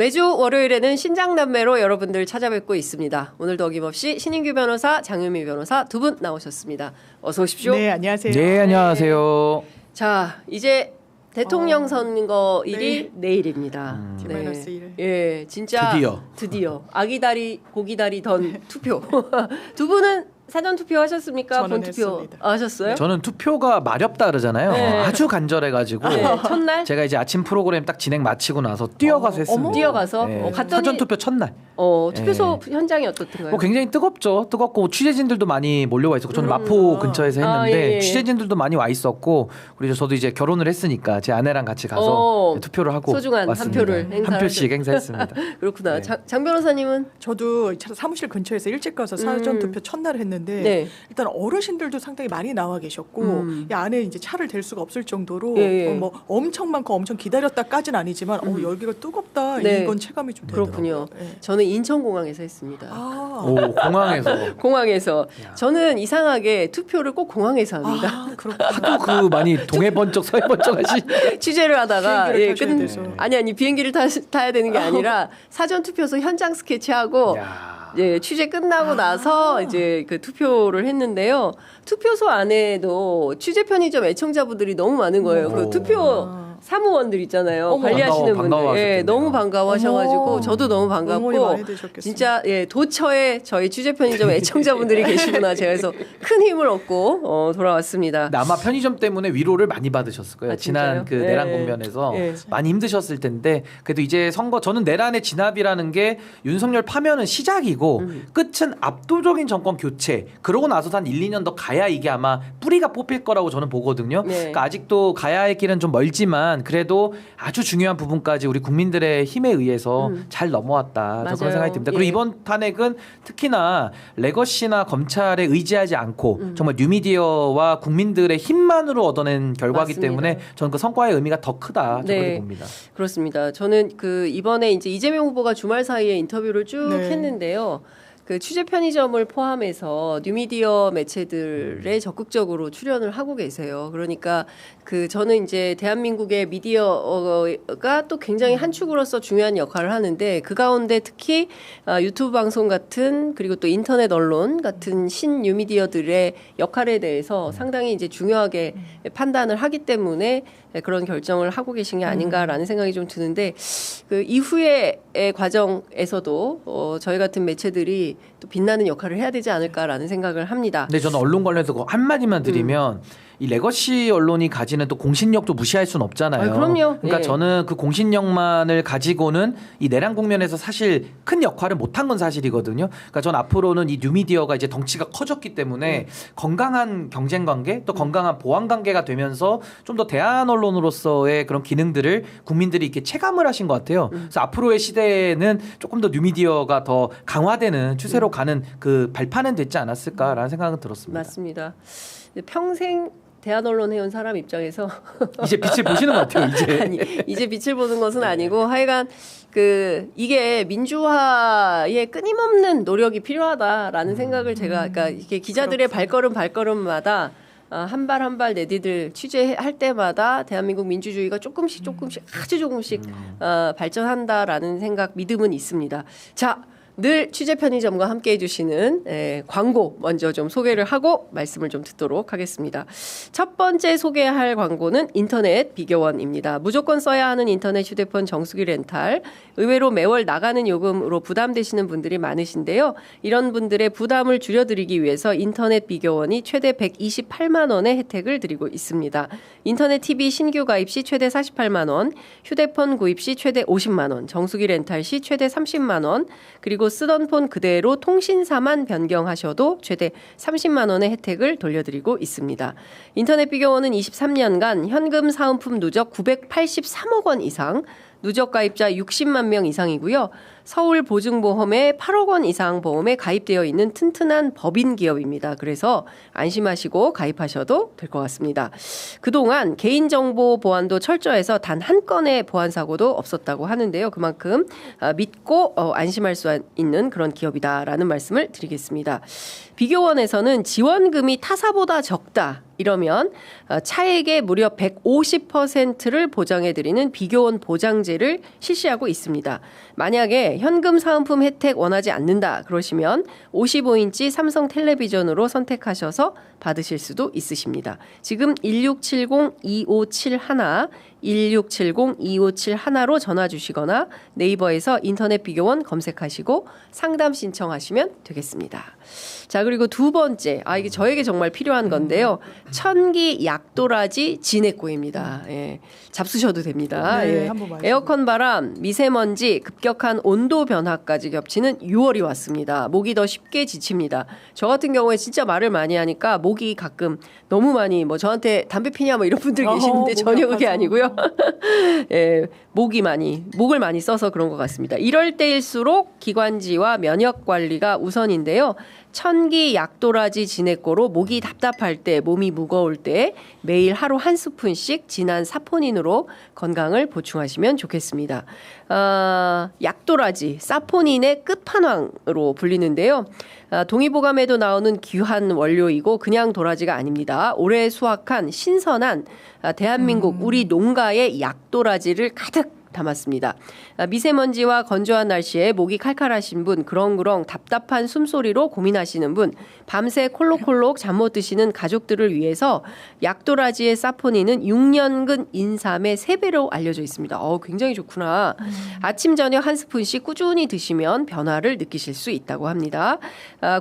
매주 월요일에는 신장남매로 여러분들 찾아뵙고 있습니다. 오늘도 어김없이 신인규 변호사, 장유미 변호사 두 분 나오셨습니다. 어서 오십시오. 네, 안녕하세요. 네, 안녕하세요. 자, 이제 대통령 선거일이 내일입니다. T-1. 예, 진짜 드디어 아기다리 고기다리 던 투표. 두 분은 사전 투표 하셨습니까? 저는 본 투표 했습니다. 하셨어요? 저는 투표가 마렵다 그러잖아요. 네. 아주 간절해가지고 첫날 제가 이제 아침 프로그램 딱 진행 마치고 나서 뛰어가서 했습니다. 뛰어가서 네. 갔더니 사전 투표 첫날. 투표소 현장이 어떻던가요? 굉장히 뜨겁죠. 뜨겁고 취재진들도 많이 몰려와 있었고 저는 마포 근처에서 했는데 예. 취재진들도 많이 와 있었고 그리고 저도 이제 결혼을 했으니까 제 아내랑 같이 가서 투표를 하고 소중한 왔습니다. 한 표를 한 표씩 행사했습니다. 그렇구나. 네. 장 변호사님은 저도 사무실 근처에서 일찍 가서 사전 투표 첫날 했는데 네. 일단 어르신들도 상당히 많이 나와 계셨고 이 안에 이제 차를 댈 수가 없을 정도로 예. 뭐 엄청 많고 엄청 기다렸다까지는 아니지만 열기가 뜨겁다 네. 이건 체감이 좀 되더라고요. 그렇군요. 네. 저는 인천공항에서 했습니다. 오, 공항에서. 공항에서. 저는 이상하게 투표를 꼭 공항에서 합니다. 하도 그 많이 동해번쩍 서해번쩍 하시. 취재를 하다가 비행기를 타셔야 돼서. 아니 비행기를 타야 되는 게 아니라 사전 투표소 현장 스케치하고 취재 끝나고 나서 이제 그 투표를 했는데요. 투표소 안에도 취재 편의점 애청자분들이 너무 많은 거예요. 그 투표 사무원들 있잖아요. 관리하시는 분들. 너무 반가워하셔가지고 저도 너무 반갑고 진짜 도처에 저희 취재 편의점 애청자분들이 계시구나. 제가 그래서 큰 힘을 얻고 돌아왔습니다. 아마 편의점 때문에 위로를 많이 받으셨을 거예요. 지난 그 내란 국면에서 많이 힘드셨을 텐데 그래도 이제 선거 저는 내란의 진압이라는 게 윤석열 파면은 시작이고 끝은 압도적인 정권 교체. 그러고 나서 한 1, 2년 더 가야 이게 아마 뿌리가 뽑힐 거라고 저는 보거든요. 그러니까 아직도 가야 할 길은 좀 멀지만 그래도 아주 중요한 부분까지 우리 국민들의 힘에 의해서 잘 넘어왔다. 그런 생각이 듭니다. 그리고 이번 탄핵은 특히나 레거시나 검찰에 의지하지 않고 정말 뉴미디어와 국민들의 힘만으로 얻어낸 결과이기 때문에 저는 그 성과의 의미가 더 크다. 그렇게 봅니다. 그렇습니다. 저는 그 이번에 이제 이재명 후보가 주말 사이에 인터뷰를 쭉 했는데요. 그 취재 편의점을 포함해서 뉴미디어 매체들에 적극적으로 출연을 하고 계세요. 그러니까 그 저는 이제 대한민국의 미디어가 또 굉장히 한 축으로서 중요한 역할을 하는데 그 가운데 특히 유튜브 방송 같은 그리고 또 인터넷 언론 같은 신뉴미디어들의 역할에 대해서 상당히 이제 중요하게 판단을 하기 때문에 그런 결정을 하고 계신 게 아닌가라는 생각이 좀 드는데 그 이후의 과정에서도 저희 같은 매체들이 또 빛나는 역할을 해야 되지 않을까라는 생각을 합니다. 근데 저는 언론 관련해서 한마디만 드리면 이 레거시 언론이 가지는 또 공신력도 무시할 수는 없잖아요. 그럼요. 그러니까 저는 그 공신력만을 가지고는 이 내란 국면에서 사실 큰 역할을 못한 건 사실이거든요. 그러니까 전 앞으로는 이 뉴미디어가 이제 덩치가 커졌기 때문에 건강한 경쟁 관계 또 건강한 보완 관계가 되면서 좀 더 대한 언론으로서의 그런 기능들을 국민들이 이렇게 체감을 하신 것 같아요. 그래서 앞으로의 시대에는 조금 더 뉴미디어가 더 강화되는 추세로 가는 그 발판은 됐지 않았을까라는 생각은 들었습니다. 맞습니다. 평생 대한 언론 해온 사람 입장에서 이제 빛을 보시는 것 같아요. 이제 빛을 보는 것은 아니고 하여간 그 이게 민주화에 끊임없는 노력이 필요하다라는 생각을 제가 그러니까 이게 기자들의 발걸음마다 한 발 한 발 내디딜 취재할 때마다 대한민국 민주주의가 조금씩 아주 조금씩 발전한다라는 생각 믿음은 있습니다. 자. 늘 취재 편의점과 함께 해주시는 광고 먼저 좀 소개를 하고 말씀을 좀 듣도록 하겠습니다. 첫 번째 소개할 광고는 인터넷 비교원입니다. 무조건 써야 하는 인터넷 휴대폰 정수기 렌탈. 의외로 매월 나가는 요금으로 부담되시는 분들이 많으신데요. 이런 분들의 부담을 줄여드리기 위해서 인터넷 비교원이 최대 128만 원의 혜택을 드리고 있습니다. 인터넷 TV 신규 가입 시 최대 48만 원, 휴대폰 구입 시 최대 50만 원, 정수기 렌탈 시 최대 30만 원, 그리고 쓰던 폰 그대로 통신사만 변경하셔도 최대 30만 원의 혜택을 돌려드리고 있습니다. 인터넷 비교원은 23년간 현금 사은품 누적 983억 원 이상, 누적 가입자 60만 명 이상이고요. 서울 보증보험에 8억 원 이상 보험에 가입되어 있는 튼튼한 법인 기업입니다. 그래서 안심하시고 가입하셔도 될 것 같습니다. 그동안 개인정보 보안도 철저해서 단 한 건의 보안 사고도 없었다고 하는데요. 그만큼 믿고 안심할 수 있는 그런 기업이다라는 말씀을 드리겠습니다. 비교원에서는 지원금이 타사보다 적다. 이러면 차액의 무려 150%를 보장해드리는 비교원 보장제를 실시하고 있습니다. 만약에 현금 사은품 혜택 원하지 않는다 그러시면 55인치 삼성 텔레비전으로 선택하셔서 받으실 수도 있으십니다. 지금 1670-2571 1670-2571로 전화 주시거나 네이버에서 인터넷 비교원 검색하시고 상담 신청하시면 되겠습니다. 자, 그리고 두 번째, 이게 저에게 정말 필요한 건데요. 천기 약도라지 진액고입니다. 예, 잡수셔도 됩니다. 네, 예. 한번 말씀해 에어컨 바람, 미세먼지, 급격한 온도 변화까지 겹치는 6월이 왔습니다. 목이 더 쉽게 지칩니다. 저 같은 경우에 진짜 말을 많이 하니까 목이 가끔 너무 많이 저한테 담배 피냐 이런 분들 계시는데 전혀 그게 아니고요. 예, 목을 많이 써서 그런 것 같습니다. 이럴 때일수록 기관지와 면역 관리가 우선인데요. 천기 약도라지 진액고로 목이 답답할 때, 몸이 무거울 때 매일 하루 한 스푼씩 진한 사포닌으로 건강을 보충하시면 좋겠습니다. 약도라지, 사포닌의 끝판왕으로 불리는데요. 동의보감에도 나오는 귀한 원료이고 그냥 도라지가 아닙니다. 올해 수확한 신선한 대한민국 우리 농가의 약도라지를 가득 담았습니다. 미세먼지와 건조한 날씨에 목이 칼칼하신 분, 그렁그렁 답답한 숨소리로 고민하시는 분, 밤새 콜록콜록 잠 못 드시는 가족들을 위해서 약도라지의 사포닌은 6년근 인삼의 3배로 알려져 있습니다. 굉장히 좋구나. 아침 저녁 한 스푼씩 꾸준히 드시면 변화를 느끼실 수 있다고 합니다.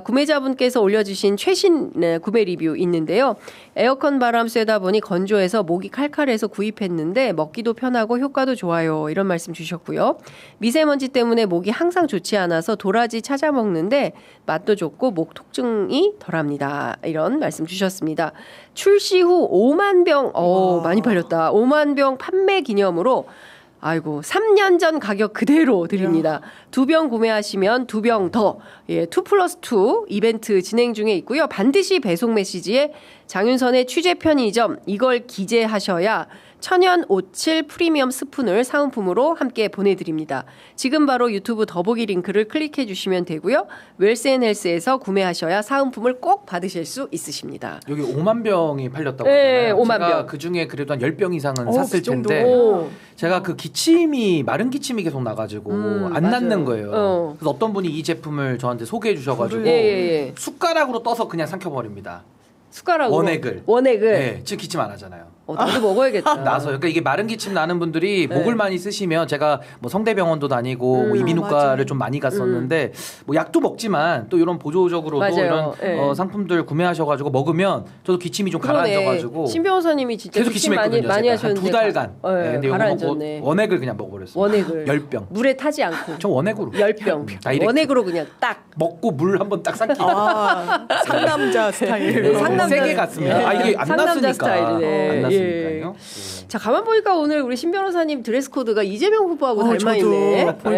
구매자분께서 올려주신 최신 구매 리뷰 있는데요. 에어컨 바람 쐬다 보니 건조해서 목이 칼칼해서 구입했는데 먹기도 편하고 효과도 좋아요. 이런 말씀 주셨고요. 미세먼지 때문에 목이 항상 좋지 않아서 도라지 찾아 먹는데 맛도 좋고 목 통증이 덜합니다. 이런 말씀 주셨습니다. 출시 후 5만 병, 많이 팔렸다. 5만 병 판매 기념으로 3년 전 가격 그대로 드립니다. 2병 구매하시면 2병 더, 2+2 이벤트 진행 중에 있고요. 반드시 배송 메시지에 장윤선의 취재 편의점 이걸 기재하셔야 천연 오칠 프리미엄 스푼을 사은품으로 함께 보내드립니다. 지금 바로 유튜브 더보기 링크를 클릭해 주시면 되고요. 웰스앤헬스에서 구매하셔야 사은품을 꼭 받으실 수 있으십니다. 여기 5만 병이 팔렸다고 네, 하잖아요. 5만 제가 병. 그중에 그래도 한 10병 이상은 그 샀을 정도. 텐데 오. 제가 그 마른 기침이 계속 나가지고 안 맞아요. 낫는 거예요. 어. 그래서 어떤 분이 이 제품을 저한테 소개해 주셔가지고 예. 숟가락으로 떠서 그냥 삼켜버립니다. 숟가락으로. 원액을. 원액을. 지금 기침 안 하잖아요. 나도 먹어야겠다. 나서 그러니까 이게 마른 기침 나는 분들이 네. 목을 많이 쓰시면 제가 성대병원도 다니고 이비인후과를 맞아요. 좀 많이 갔었는데 약도 먹지만 또 이런 보조적으로도 맞아요. 이런 네. 상품들 구매하셔가지고 먹으면 저도 기침이 좀 그러네. 가라앉아가지고 신 변호사님이 진짜 계속 기침 많이 기침했거든요. 많이 제가 하셨는데 한 2달간. 네, 근데 이거 가라앉았네. 원액을 그냥 먹어버렸어요. 원액을 10병. 물에 타지 않고 저 원액으로 10병 다이렉트. 원액으로 그냥 딱. 먹고 물 한번 딱 삼키고 상남자 스타일. 네, 상남자- 세게 갔습니다. 이게 안 상남자 났으니까. 스타일이네. 안 났으니까요. 예. 자, 가만 보니까 오늘 우리 신 변호사님 드레스 코드가 이재명 후보하고 닮아 저도 있네. 보이고.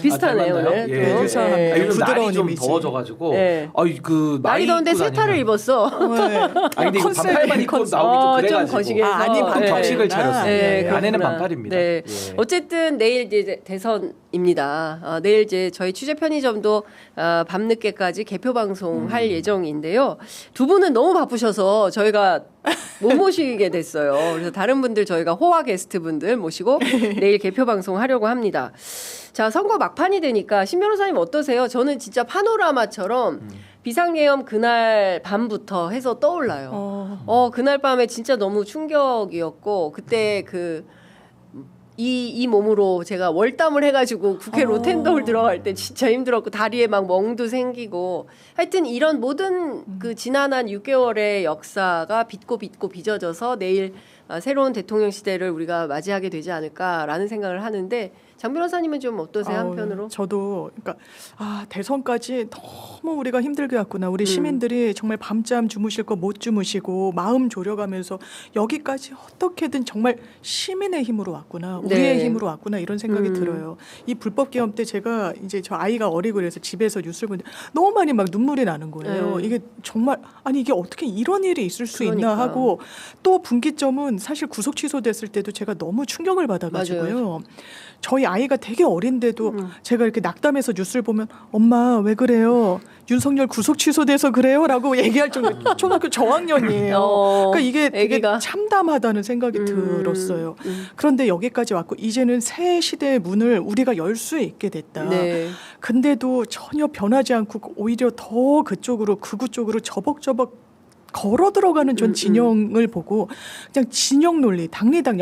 비슷하네요. 닮았나요? 오늘. 예. 또. 유사한. 예. 요즘 날이 부드러운 좀 이미지. 더워져가지고 예. 그 날이 더운데 세타를 입었어. 근데 이거 컨셉, 반팔만 입고 컨셉. 나오기 좀 좀 그래가지고 거시기해서. 아니, 좀 예. 격식을 차렸어요. 네, 안에는 그렇구나. 반팔입니다. 네. 예. 어쨌든 내일 이제 대선입니다. 내일 이제 저희 취재 편의점도 밤늦게까지 개표 방송할 예정인데요. 두 분은 너무 바쁘셔서 저희가 못 모시게 됐어요. 그래서 다른 분들 저희가 호화 게스트 분들 모시고 내일 개표 방송 하려고 합니다. 자, 선거 막판이 되니까 신 변호사님 어떠세요? 저는 진짜 파노라마처럼 비상계엄 그날 밤부터 해서 떠올라요. 그날 밤에 진짜 너무 충격이었고 그때 이 몸으로 제가 월담을 해가지고 국회 로텐더울 들어갈 때 진짜 힘들었고 다리에 막 멍도 생기고 하여튼 이런 모든 그 지난한 6개월의 역사가 빚고 빚어져서 내일 새로운 대통령 시대를 우리가 맞이하게 되지 않을까라는 생각을 하는데 장 변호사님은 좀 어떠세요? 한편으로? 저도 그러니까 대선까지 너무 우리가 힘들게 왔구나. 우리 시민들이 정말 밤잠 주무실 거 못 주무시고 마음 졸여가면서 여기까지 어떻게든 정말 시민의 힘으로 왔구나. 우리의 네. 힘으로 왔구나 이런 생각이 들어요. 이 불법 계엄 때 제가 이제 저 아이가 어리고 그래서 집에서 뉴스를 보는데 너무 많이 막 눈물이 나는 거예요. 네. 이게 정말 아니 이게 어떻게 이런 일이 있을 수 그러니까. 있나 하고 또 분기점은 사실 구속 취소됐을 때도 제가 너무 충격을 받아가지고요. 저희 아이가 되게 어린데도 제가 이렇게 낙담해서 뉴스를 보면 엄마 왜 그래요? 윤석열 구속 취소돼서 그래요?라고 얘기할 정도. 초등학교 저학년이에요. 그러니까 이게 되게 애기가. 참담하다는 생각이 들었어요. 그런데 여기까지 왔고 이제는 새 시대의 문을 우리가 열 수 있게 됐다. 네. 근데도 전혀 변하지 않고 오히려 더 그쪽으로 극우 쪽으로 저벅저벅 걸어 들어가는 전 진영을 보고 그냥 진영 논리, 당리당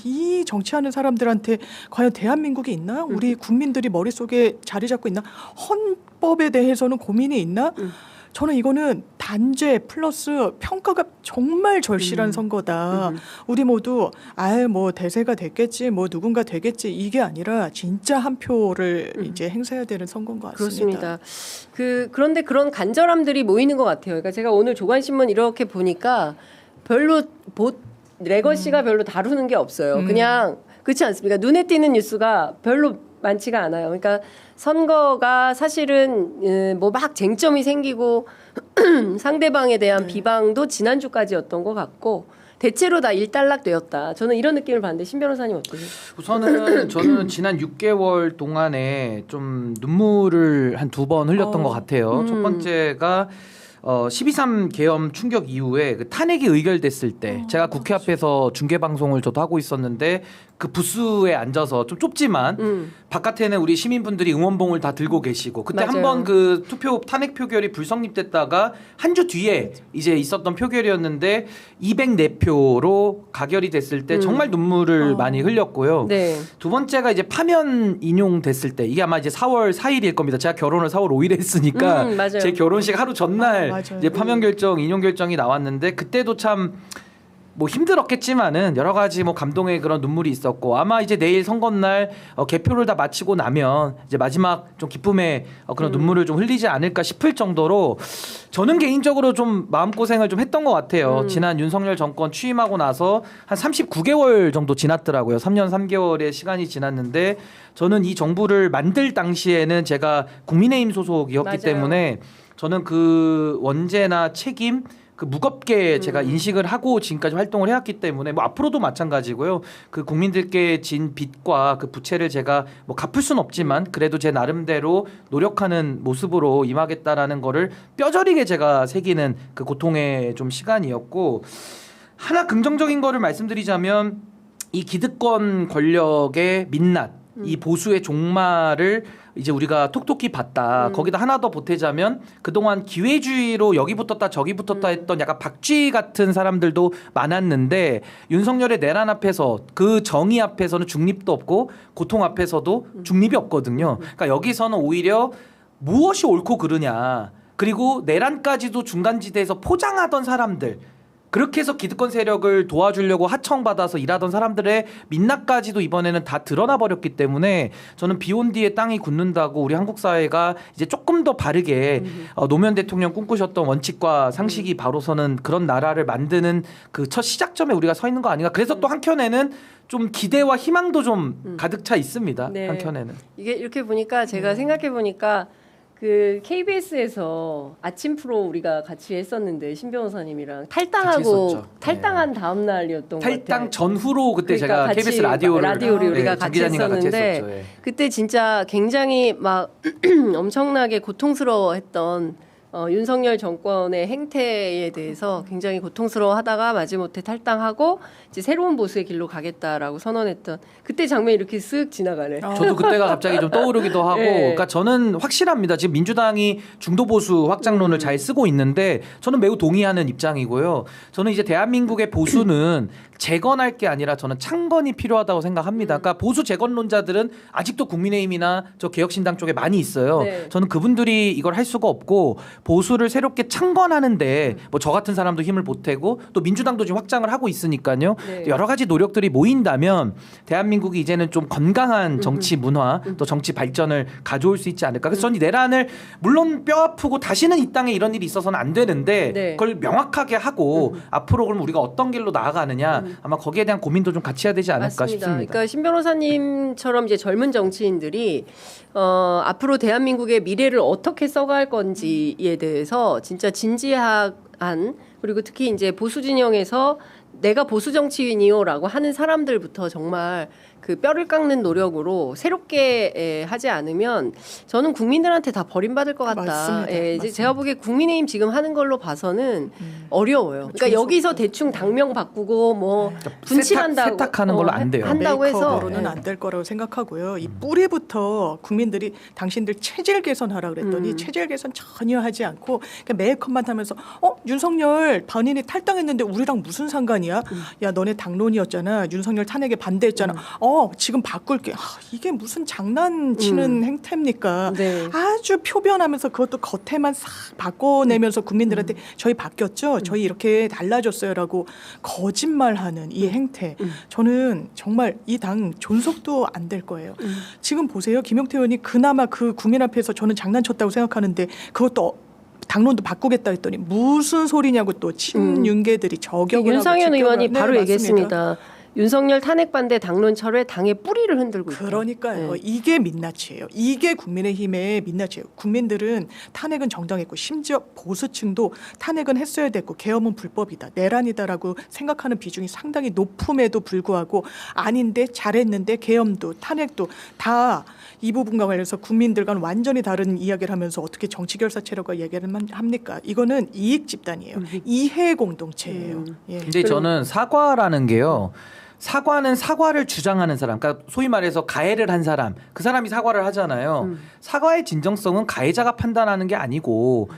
이 정치하는 사람들한테 과연 대한민국이 있나? 우리 국민들이 머릿속에 자리 잡고 있나? 헌법에 대해서는 고민이 있나? 저는 이거는 단죄 플러스 평가가 정말 절실한 선거다. 우리 모두 뭐 대세가 됐겠지, 뭐 누군가 되겠지 이게 아니라 진짜 한 표를 이제 행사해야 되는 선거인 것 같습니다. 그렇습니다. 그런데 그런 간절함들이 모이는 것 같아요. 그러니까 제가 오늘 조간신문 이렇게 보니까 별로 레거시가 별로 다루는 게 없어요. 그냥 그렇지 않습니까? 눈에 띄는 뉴스가 별로 많지가 않아요. 그러니까 선거가 사실은 뭐 막 쟁점이 생기고 상대방에 대한 비방도 지난주까지였던 것 같고 대체로 다 일단락되었다. 저는 이런 느낌을 받는데 신 변호사님 어떠세요? 우선은 저는 지난 6개월 동안에 좀 눈물을 한 2번 흘렸던 것 같아요. 첫 번째가 12.3 계엄 충격 이후에 그 탄핵이 의결됐을 때 제가 국회 앞에서 중계방송을 저도 하고 있었는데 그 부스에 앉아서 좀 좁지만 바깥에는 우리 시민분들이 응원봉을 다 들고 계시고 그때 맞아요. 한번 그 탄핵 표결이 불성립됐다가 한 주 뒤에 이제 있었던 표결이었는데 204표로 가결이 됐을 때 정말 눈물을 많이 흘렸고요. 네. 두 번째가 이제 파면 인용됐을 때 이게 아마 이제 4월 4일일 겁니다. 제가 결혼을 4월 5일에 했으니까 맞아요. 제 결혼식 하루 전날 맞아요. 이제 파면 결정 인용 결정이 나왔는데 그때도 참 뭐 힘들었겠지만은 여러 가지 뭐 감동의 그런 눈물이 있었고 아마 이제 내일 선거날 개표를 다 마치고 나면 이제 마지막 좀 기쁨의 그런 눈물을 좀 흘리지 않을까 싶을 정도로 저는 개인적으로 좀 마음고생을 좀 했던 것 같아요. 지난 윤석열 정권 취임하고 나서 한 39개월 정도 지났더라고요. 3년 3개월의 시간이 지났는데 저는 이 정부를 만들 당시에는 제가 국민의힘 소속이었기 맞아요. 때문에 저는 그 원죄나 책임 그 무겁게 제가 인식을 하고 지금까지 활동을 해왔기 때문에 뭐 앞으로도 마찬가지고요. 그 국민들께 진 빚과 그 부채를 제가 뭐 갚을 수는 없지만 그래도 제 나름대로 노력하는 모습으로 임하겠다라는 거를 뼈저리게 제가 새기는 그 고통의 좀 시간이었고 하나 긍정적인 거를 말씀드리자면 이 기득권 권력의 민낯 이 보수의 종말을 이제 우리가 톡톡히 봤다. 거기다 하나 더 보태자면 그동안 기회주의로 여기 붙었다 저기 붙었다 했던 약간 박쥐 같은 사람들도 많았는데 윤석열의 내란 앞에서 그 정의 앞에서는 중립도 없고 고통 앞에서도 중립이 없거든요. 그러니까 여기서는 오히려 무엇이 옳고 그르냐 그리고 내란까지도 중간지대에서 포장하던 사람들 그렇게 해서 기득권 세력을 도와주려고 하청받아서 일하던 사람들의 민낯까지도 이번에는 다 드러나 버렸기 때문에 저는 비온 뒤에 땅이 굳는다고 우리 한국 사회가 이제 조금 더 바르게 노무현 대통령 꿈꾸셨던 원칙과 상식이 바로 서는 그런 나라를 만드는 그 첫 시작점에 우리가 서 있는 거 아닌가. 그래서 또 한켠에는 좀 기대와 희망도 좀 가득 차 있습니다. 네. 한켠에는. 이게 이렇게 보니까 제가 생각해 보니까 그 KBS에서 아침 프로 우리가 같이 했었는데 신 변호사님이랑 같이 탈당하고 했었죠. 탈당한 다음 날이었던 것 같아요. 탈당 전후로 그때 그러니까 제가 같이 KBS 라디오를 우리가 장 같이 기자님과 같이 했었는데 했었죠. 예. 그때 진짜 굉장히 막 엄청나게 고통스러워했던 윤석열 정권의 행태에 대해서 굉장히 고통스러워하다가 마지못해 탈당하고 이제 새로운 보수의 길로 가겠다라고 선언했던 그때 장면이 이렇게 쓱 지나가네. 저도 그때가 갑자기 좀 떠오르기도 하고, 네. 그러니까 저는 확실합니다. 지금 민주당이 중도 보수 확장론을 잘 쓰고 있는데 저는 매우 동의하는 입장이고요. 저는 이제 대한민국의 보수는 재건할 게 아니라 저는 창건이 필요하다고 생각합니다. 그러니까 보수 재건론자들은 아직도 국민의힘이나 저 개혁신당 쪽에 많이 있어요. 네. 저는 그분들이 이걸 할 수가 없고 보수를 새롭게 창건하는데 뭐 저 같은 사람도 힘을 보태고 또 민주당도 지금 확장을 하고 있으니까요. 네. 여러 가지 노력들이 모인다면 대한민국이 이제는 좀 건강한 정치 문화 또 정치 발전을 가져올 수 있지 않을까. 그래서 저는 이 내란을 물론 뼈 아프고 다시는 이 땅에 이런 일이 있어서는 안 되는데 네. 그걸 명확하게 하고 앞으로 그럼 우리가 어떤 길로 나아가느냐 아마 거기에 대한 고민도 좀 같이 해야 되지 않을까 맞습니다. 싶습니다. 그러니까 신 변호사님처럼 이제 젊은 정치인들이 앞으로 대한민국의 미래를 어떻게 써갈 건지에 대해서 진짜 진지한 그리고 특히 이제 보수 진영에서 내가 보수 정치인이요라고 하는 사람들부터 정말 그 뼈를 깎는 노력으로 새롭게 하지 않으면 저는 국민들한테 다 버림받을 것 같다. 맞습니다. 이제 맞습니다. 제가 보기에 국민의힘 지금 하는 걸로 봐서는 어려워요. 그러니까 여기서 대충 당명 바꾸고 뭐 분칠한다고 세탁하는 걸로 안 돼요. 한다고 해서 메이크업으로는 안 될 거라고 생각하고요. 이 뿌리부터 국민들이 당신들 체질 개선하라 그랬더니 체질 개선 전혀 하지 않고 그냥 메이크업만 하면서 윤석열 본인이 탈당했는데 우리랑 무슨 상관이야? 야 너네 당론이었잖아. 윤석열 탄핵에 반대했잖아. 지금 바꿀게. 이게 무슨 장난치는 행태입니까? 네. 아주 표변하면서 그것도 겉에만 싹 바꿔내면서 국민들한테 저희 바뀌었죠? 저희 이렇게 달라졌어요라고 거짓말하는 이 행태. 저는 정말 이 당 존속도 안 될 거예요. 지금 보세요. 김용태 의원이 그나마 그 국민 앞에서 저는 장난쳤다고 생각하는데 그것도 당론도 바꾸겠다 했더니 무슨 소리냐고 또 친윤계들이 저격을 하고 윤상현 의원이 바로 맞습니다. 얘기했습니다. 윤석열 탄핵 반대 당론 철회 당의 뿌리를 흔들고 있다. 그러니까요. 이게 민낯이에요. 이게 국민의힘의 민낯이에요. 국민들은 탄핵은 정당했고 심지어 보수층도 탄핵은 했어야 됐고 계엄은 불법이다. 내란이다라고 생각하는 비중이 상당히 높음에도 불구하고 아닌데 잘했는데 계엄도 탄핵도 다 이 부분과 관련해서 국민들과는 완전히 다른 이야기를 하면서 어떻게 정치결사체라고 얘기를 합니까? 이거는 이익 집단이에요. 이해 공동체예요. 예. 근데 저는 사과라는 게요. 사과는 사과를 주장하는 사람, 그러니까 소위 말해서 가해를 한 사람, 그 사람이 사과를 하잖아요. 사과의 진정성은 가해자가 판단하는 게 아니고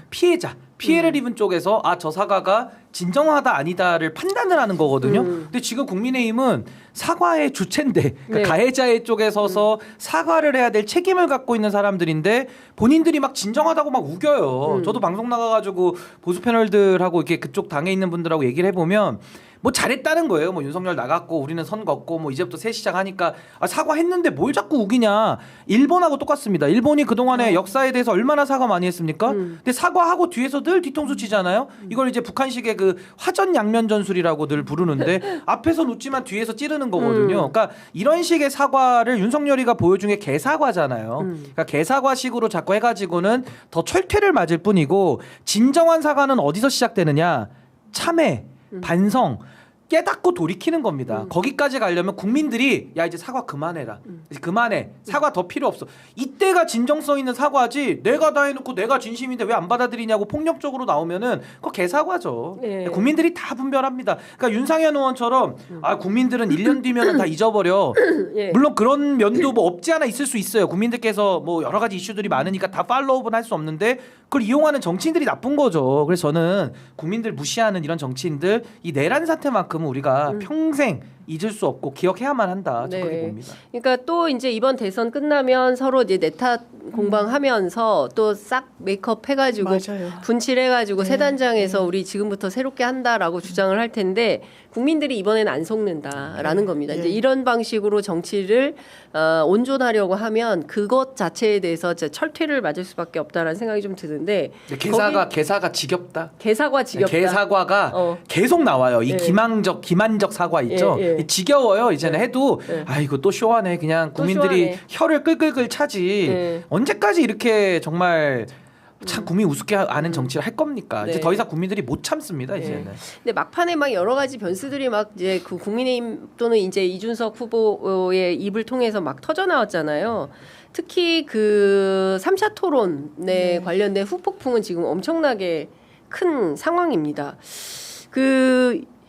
피해를 입은 쪽에서 저 사과가 진정하다 아니다를 판단을 하는 거거든요. 근데 지금 국민의힘은 사과의 주체인데 그러니까 네. 가해자의 쪽에 서서 사과를 해야 될 책임을 갖고 있는 사람들인데 본인들이 막 진정하다고 막 우겨요. 저도 방송 나가가지고 보수 패널들하고 이렇게 그쪽 당에 있는 분들하고 얘기를 해보면 뭐 잘했다는 거예요. 뭐 윤석열 나갔고 우리는 선 걷고 뭐 이제부터 새 시작하니까 사과했는데 뭘 자꾸 우기냐. 일본하고 똑같습니다. 일본이 그동안의 역사에 대해서 얼마나 사과 많이 했습니까? 근데 사과하고 뒤에서 늘 뒤통수 치잖아요. 이걸 이제 북한식의 그 화전 양면 전술이라고 늘 부르는데 앞에서 웃지만 뒤에서 찌르는 거거든요. 그러니까 이런 식의 사과를 윤석열이가 보여준 게 개사과잖아요. 그러니까 개사과식으로 자꾸 해가지고는 더 철퇴를 맞을 뿐이고 진정한 사과는 어디서 시작되느냐. 참회, 반성, 깨닫고 돌이키는 겁니다. 거기까지 가려면 국민들이 야 이제 사과 그만해라. 이제 그만해. 사과 더 필요 없어. 이때가 진정성 있는 사과지. 내가 다 해놓고 내가 진심인데 왜 안 받아들이냐고 폭력적으로 나오면은 그거 개사과죠. 예. 국민들이 다 분별합니다. 그러니까 윤상현 의원처럼 국민들은 1년 뒤면은 다 잊어버려. 예. 물론 그런 면도 뭐 없지 않아 있을 수 있어요. 국민들께서 뭐 여러 가지 이슈들이 많으니까 다 팔로우업은 할 수 없는데 그걸 이용하는 정치인들이 나쁜 거죠. 그래서 저는 국민들 무시하는 이런 정치인들 이 내란 사태만큼은 우리가 평생 잊을 수 없고 기억해야만 한다. 저 그렇게 봅니다. 그러니까 또 이제 이번 대선 끝나면 서로 이제 내탓 공방하면서 또 싹 메이크업 해가지고 맞아요. 분칠해가지고 새 단장에서 우리 지금부터 새롭게 한다라고 주장을 할 텐데 국민들이 이번에는 안 속는다라는 겁니다. 이제 이런 방식으로 정치를 온전하려고 하면 그것 자체에 대해서 이제 철퇴를 맞을 수밖에 없다라는 생각이 좀 드는데 개사가 지겹다. 개사과 지겹다. 개사과가 계속 나와요. 이 기만적 사과 있죠. 지겨워요. 이제는 해도 이거 또 쇼하네. 그냥 국민들이 쇼하네. 혀를 끌끌끌 차지. 언제까지 이렇게 정말 참 국민 우습게 하는 정치를 할 겁니까? 이제 더 이상 국민들이 못 참습니다. 이제는. 근데 막판에 막 여러 가지 변수들이 막 이제 그 국민의힘 또는 이제 이준석 후보의 입을 통해서 막 터져 나왔잖아요. 특히 그 3차 토론에 관련된 후폭풍은 지금 엄청나게 큰 상황입니다.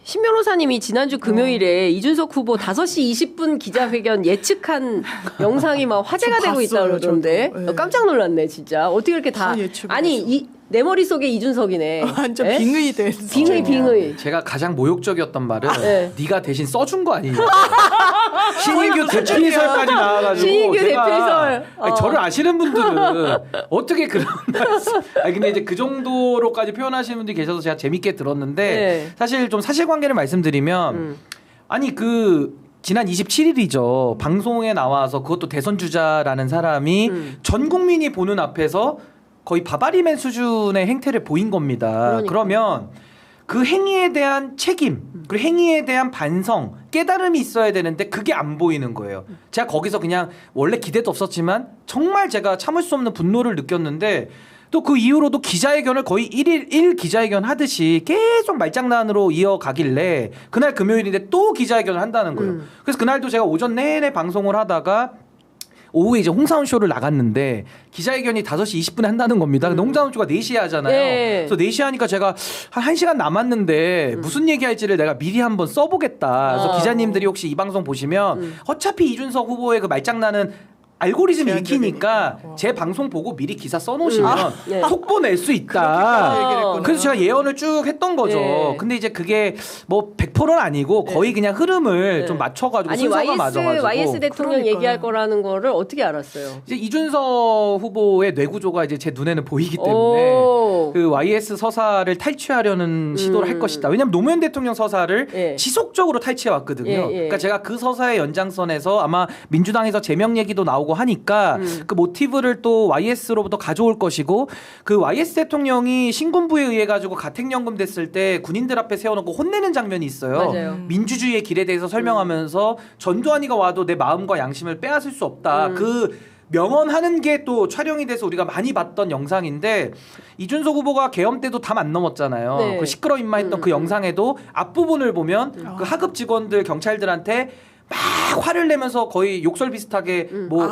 신 변호사님이 지난주 금요일에 이준석 후보 5시 20분 기자회견 예측한 영상이 막 화제가 되고 있다 그러던데 깜짝 놀랐네 진짜. 어떻게 이렇게 다 아니 내 머릿속에 이준석이네. 완전 빙의 된 빙의. 제가 가장 모욕적이었던 말은 네가 대신 써준 거 아니냐. 신인규 대피설까지 나와가지고 신인규 제가 대피설. 저를 아시는 분들은 어떻게 그런 말씀. 근데 이제 그 정도로까지 표현하시는 분들이 계셔서 제가 재밌게 들었는데 사실 좀 사실관계를 말씀드리면 아니 지난 27일이죠. 방송에 나와서 그것도 대선 주자라는 사람이 전 국민이 보는 앞에서 거의 바바리맨 수준의 행태를 보인 겁니다. 그러면 그 행위에 대한 책임, 그리고 행위에 대한 반성, 깨달음이 있어야 되는데 그게 안 보이는 거예요. 제가 거기서 그냥 원래 기대도 없었지만 정말 제가 참을 수 없는 분노를 느꼈는데 또 그 이후로도 기자회견을 거의 1일 기자회견 하듯이 계속 말장난으로 이어가길래 그날 금요일인데 또 기자회견을 한다는 거예요. 그래서 그날도 제가 오전 내내 방송을 하다가 오후에 이제 홍사훈 쇼를 나갔는데 기자회견이 5시 20분에 한다는 겁니다. 근데 홍사훈 쇼가 4시에 하잖아요. 네. 그래서 4시에 하니까 제가 한 1시간 남았는데 무슨 얘기할지를 내가 미리 한번 써보겠다. 그래서 기자님들이 혹시 이 방송 보시면 어차피 이준석 후보의 그 말장난은 알고리즘 읽히니까 제 방송 보고 미리 기사 써놓으시면 네. 속보 낼 수 있다. 그래서 제가 예언을 쭉 했던 거죠. 네. 근데 이제 그게 뭐 100%는 아니고 거의 그냥 흐름을 좀 맞춰가지고 아니 순서가 맞아가지고 YS 대통령 그러니까요. 얘기할 거라는 거를 어떻게 알았어요? 이제 이준석 후보의 뇌구조가 이제 제 눈에는 보이기 때문에 오. 그 YS 서사를 탈취하려는 시도를 할 것이다. 왜냐하면 노무현 대통령 서사를 예. 지속적으로 탈취해 왔거든요. 예, 예. 그러니까 제가 그 서사의 연장선에서 아마 민주당에서 제명 얘기도 나오고 하니까 그 모티브를 또 YS로부터 가져올 것이고 그 YS 대통령이 신군부에 의해 가지고 가택연금 됐을 때 군인들 앞에 세워놓고 혼내는 장면이 있어요. 맞아요. 민주주의의 길에 대해서 설명하면서 전두환이가 와도 내 마음과 양심을 빼앗을 수 없다. 그 명언하는 게 또 촬영이 돼서 우리가 많이 봤던 영상인데 이준석 후보가 계엄 때도 담 안 넘었잖아요. 네. 그 시끄러 임마 했던 그 영상에도 앞부분을 보면 그 하급 직원들 경찰들한테 막 화를 내면서 거의 욕설 비슷하게 뭐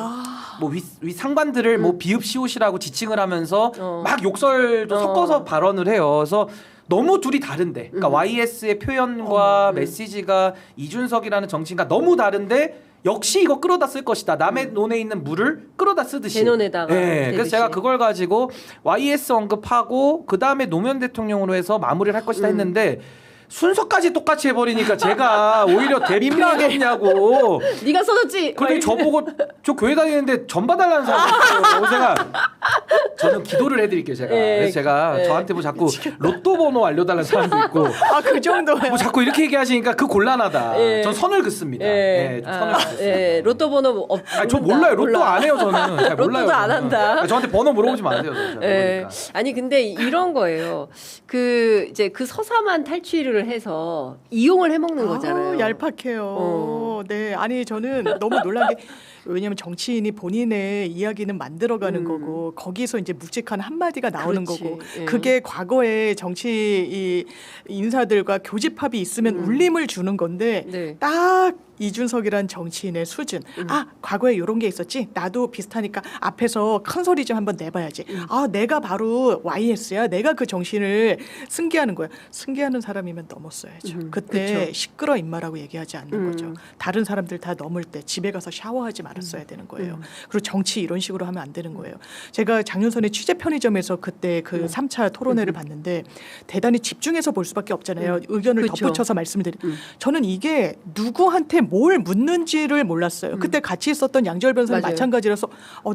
위 상관들을 뭐 비읍 시옷이라고 지칭을 하면서 막 욕설도 섞어서 발언을 해요. 그래서 너무 둘이 다른데, 그러니까 YS의 표현과 메시지가 이준석이라는 정치인과 너무 다른데 역시 이거 끌어다 쓸 것이다. 남의 논에 있는 물을 끌어다 쓰듯이. 제 논에다가. 네, 그래서 대듯이. 제가 그걸 가지고 YS 언급하고 그 다음에 노무현 대통령으로 해서 마무리를 할 것이다 했는데. 순서까지 똑같이 해버리니까 제가 오히려 대민하겠냐고. 네가 써줬지. 그런데 저보고 저 교회 다니는데 전 봐달라는 사람이 있어요. 제가 저는 기도를 해드릴게요. 제가. 예. 그래서 제가 예. 저한테 뭐 자꾸 로또 번호 알려달라는 사람도 있고 그 정도야. 뭐 자꾸 이렇게 얘기하시니까 그 곤란하다. 예. 전 선을 긋습니다. 예. 예, 좀 선을 긋습니다. 예. 로또 번호 아니, 저 몰라요. 로또 안 해요. 저는 잘 몰라요. 로또도 안 저는. 한다. 아니, 저한테 번호 물어보지 마세요. 저 잘 예. 모르니까. 아니 근데 이런 거예요. 그 이제 그 서사만 탈취를 해서 이용을 해먹는 거잖아요. 얄팍해요. 네, 아니 저는 너무 놀란 게 왜냐하면 정치인이 본인의 이야기는 만들어가는 거고 거기서 이제 묵직한 한마디가 나오는 그렇지. 거고 예. 그게 과거에 정치 이 인사들과 교집합이 있으면 울림을 주는 건데 네. 딱 이준석이란 정치인의 수준. 아, 과거에 이런 게 있었지. 나도 비슷하니까 앞에서 큰 소리 좀 한번 내봐야지. 아, 내가 바로 YS야. 내가 그 정신을 승계하는 거야. 승계하는 사람이면 넘었어야죠. 그때 그쵸. 시끄러 임마라고 얘기하지 않는 거죠. 다른 사람들 다 넘을 때 집에 가서 샤워하지 말았어야 되는 거예요. 그리고 정치 이런 식으로 하면 안 되는 거예요. 제가 작년선에 취재 편의점에서 그때 그 3차 토론회를 봤는데 대단히 집중해서 볼 수밖에 없잖아요. 의견을 그쵸. 덧붙여서 말씀드리는. 저는 이게 누구한테 뭘 묻는지를 몰랐어요. 그때 같이 있었던 양지열 변호사는 맞아요. 마찬가지라서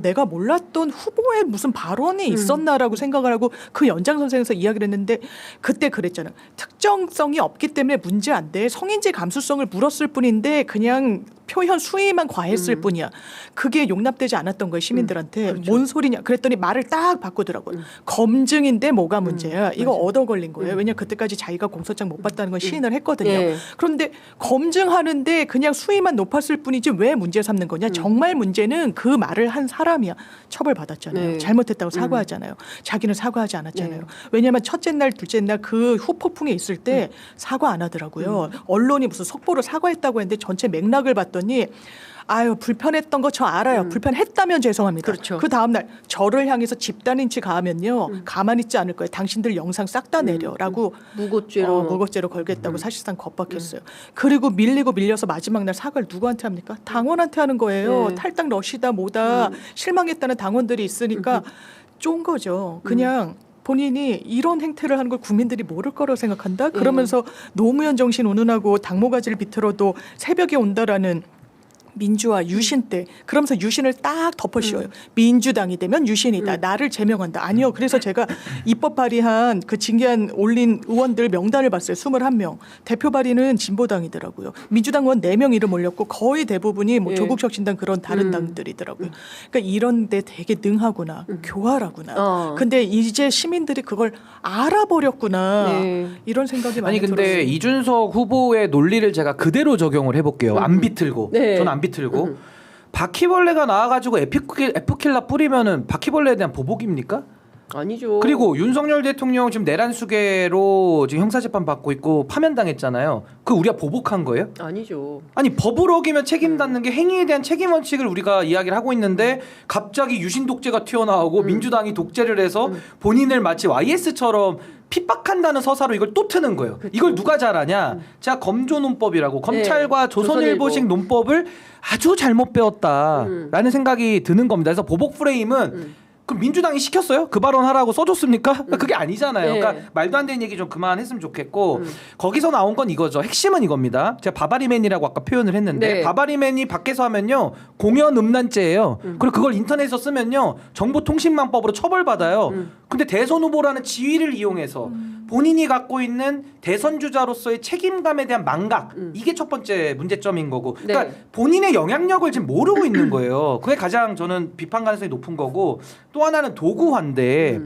내가 몰랐던 후보의 무슨 발언이 있었나라고 생각을 하고 그 연장선상에서 이야기를 했는데 그때 그랬잖아요. 특정성이 없기 때문에 문제 안 돼. 성인지 감수성을 물었을 뿐인데 그냥 표현 수위만 과했을 뿐이야. 그게 용납되지 않았던 거예요. 시민들한테. 그렇죠. 뭔 소리냐. 그랬더니 말을 딱 바꾸더라고요. 검증인데 뭐가 문제야. 이거 얻어 걸린 거예요. 왜냐 그때까지 자기가 공소장 못 받다는 건 시인을 했거든요. 예. 그런데 검증하는데 그냥 수위만 높았을 뿐이지 왜 문제 삼는 거냐. 정말 문제는 그 말을 한 사람이야. 처벌받았잖아요. 네. 잘못했다고 사과하잖아요. 자기는 사과하지 않았잖아요. 네. 왜냐하면 첫째 날 둘째 날 그 후폭풍에 있을 때 사과 안 하더라고요. 언론이 무슨 속보로 사과했다고 했는데 전체 맥락을 봤더니 아유 불편했던 거 저 알아요. 불편했다면 죄송합니다. 그렇죠. 그 다음 날 저를 향해서 집단인치 가하면요 가만히 있지 않을 거예요. 당신들 영상 싹 다 내려라고 무고죄로. 무고죄로 걸겠다고 사실상 겁박했어요. 그리고 밀리고 밀려서 마지막 날 사과를 누구한테 합니까? 당원한테 하는 거예요. 탈당 러시다 뭐다 실망했다는 당원들이 있으니까 쫀 거죠. 그냥 본인이 이런 행태를 하는 걸 국민들이 모를 거라고 생각한다. 그러면서 노무현 정신 운운하고 당모가지를 비틀어도 새벽에 온다라는 민주화 유신 때 그러면서 유신을 딱 덮어씌워요. 민주당이 되면 유신이다. 나를 제명한다. 아니요. 그래서 제가 입법 발의한 그 징계안 올린 의원들 명단을 봤어요. 21명. 대표 발의는 진보당이더라고요. 민주당 의원 4명 이름 올렸고 거의 대부분이 뭐 예. 조국혁신당 그런 다른 당들이더라고요. 그러니까 이런 데 되게 능하구나. 교활하구나. 근데 이제 시민들이 그걸 알아버렸구나. 네. 이런 생각이 많이 아니 근데 들었어요. 이준석 후보의 논리를 제가 그대로 적용을 해볼게요. 안 비틀고. 네. 저는 안 비틀고. 바퀴벌레가 나와가지고 에프킬라 뿌리면은 바퀴벌레에 대한 보복입니까? 아니죠. 그리고 윤석열 대통령 지금 내란 수괴로 지금 형사재판 받고 있고 파면당했잖아요. 그 우리가 보복한 거예요? 아니죠. 아니 법을 어기면 책임받는 게 행위에 대한 책임 원칙을 우리가 이야기를 하고 있는데 갑자기 유신 독재가 튀어나오고 민주당이 독재를 해서 본인을 마치 YS처럼 핍박한다는 서사로 이걸 또 트는 거예요. 그쵸. 이걸 누가 잘하냐? 제가 검조논법이라고 검찰과 네, 조선일보식 논법을 아주 잘못 배웠다라는 생각이 드는 겁니다. 그래서 보복 프레임은 그럼 민주당이 시켰어요? 그 발언하라고 써줬습니까? 그게 아니잖아요. 네. 그러니까 말도 안 되는 얘기 좀 그만했으면 좋겠고 거기서 나온 건 이거죠. 핵심은 이겁니다. 제가 바바리맨이라고 아까 표현을 했는데 네. 바바리맨이 밖에서 하면요 공연 음란죄예요. 그리고 그걸 인터넷에서 쓰면요 정보통신망법으로 처벌받아요. 근데 대선 후보라는 지위를 이용해서 본인이 갖고 있는 대선 주자로서의 책임감에 대한 망각 이게 첫 번째 문제점인 거고 그러니까 네. 본인의 영향력을 지금 모르고 있는 거예요. 그게 가장 저는 비판 가능성이 높은 거고 또 하나는 도구화인데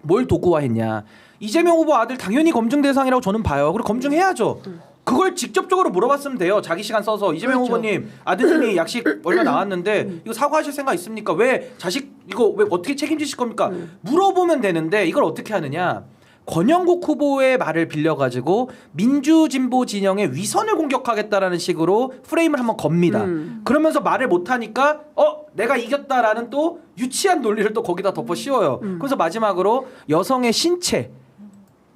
뭘 도구화했냐. 이재명 후보 아들 당연히 검증 대상이라고 저는 봐요. 그리고 검증해야죠. 그걸 직접적으로 물어봤으면 돼요. 자기 시간 써서 이재명 그렇죠. 후보님 아드님이 약식 얼마 나왔는데 이거 사과하실 생각 있습니까? 왜 자식 이거 왜 어떻게 책임지실 겁니까? 물어보면 되는데 이걸 어떻게 하느냐. 권영국 후보의 말을 빌려가지고 민주진보 진영의 위선을 공격하겠다라는 식으로 프레임을 한번 겁니다. 그러면서 말을 못하니까 내가 이겼다라는 또 유치한 논리를 또 거기다 덮어 씌워요. 그래서 마지막으로 여성의 신체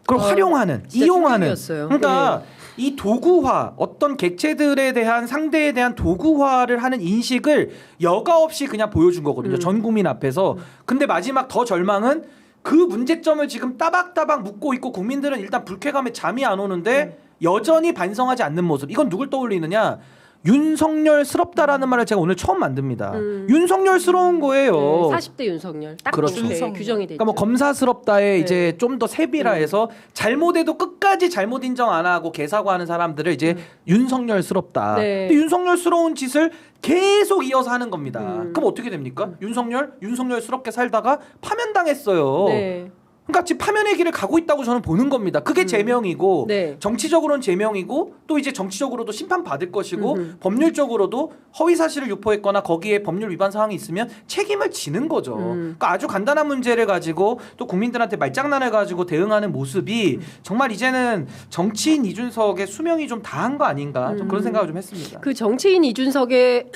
그걸 활용하는 진짜 이용하는 충격이었어요. 그러니까 이 도구화 어떤 객체들에 대한 상대에 대한 도구화를 하는 인식을 여과 없이 그냥 보여준 거거든요. 전 국민 앞에서. 근데 마지막 더 절망은 그 문제점을 지금 따박따박 묻고 있고 국민들은 일단 불쾌감에 잠이 안 오는데 여전히 반성하지 않는 모습. 이건 누굴 떠올리느냐? 윤석열스럽다라는 말을 제가 오늘 처음 만듭니다. 윤석열스러운 거예요. 네, 40대 윤석열 딱 그렇죠. 그렇게 규정이 됐죠. 그러니까 뭐 검사스럽다에 네. 이제 좀 더 세비라해서 잘못해도 끝까지 잘못 인정 안 하고 개사과하는 사람들을 이제 윤석열스럽다. 네. 근데 윤석열스러운 짓을 계속 이어서 하는 겁니다. 그럼 어떻게 됩니까? 윤석열스럽게 살다가 파면당했어요. 네. 그러니까 지금 파면의 길을 가고 있다고 저는 보는 겁니다. 그게 제명이고 네. 정치적으로는 제명이고 또 이제 정치적으로도 심판받을 것이고 법률적으로도 허위 사실을 유포했거나 거기에 법률 위반 사항이 있으면 책임을 지는 거죠. 그러니까 아주 간단한 문제를 가지고 또 국민들한테 말장난을 가지고 대응하는 모습이 정말 이제는 정치인 이준석의 수명이 좀 다한 거 아닌가 좀 그런 생각을 좀 했습니다. 그 정치인 이준석의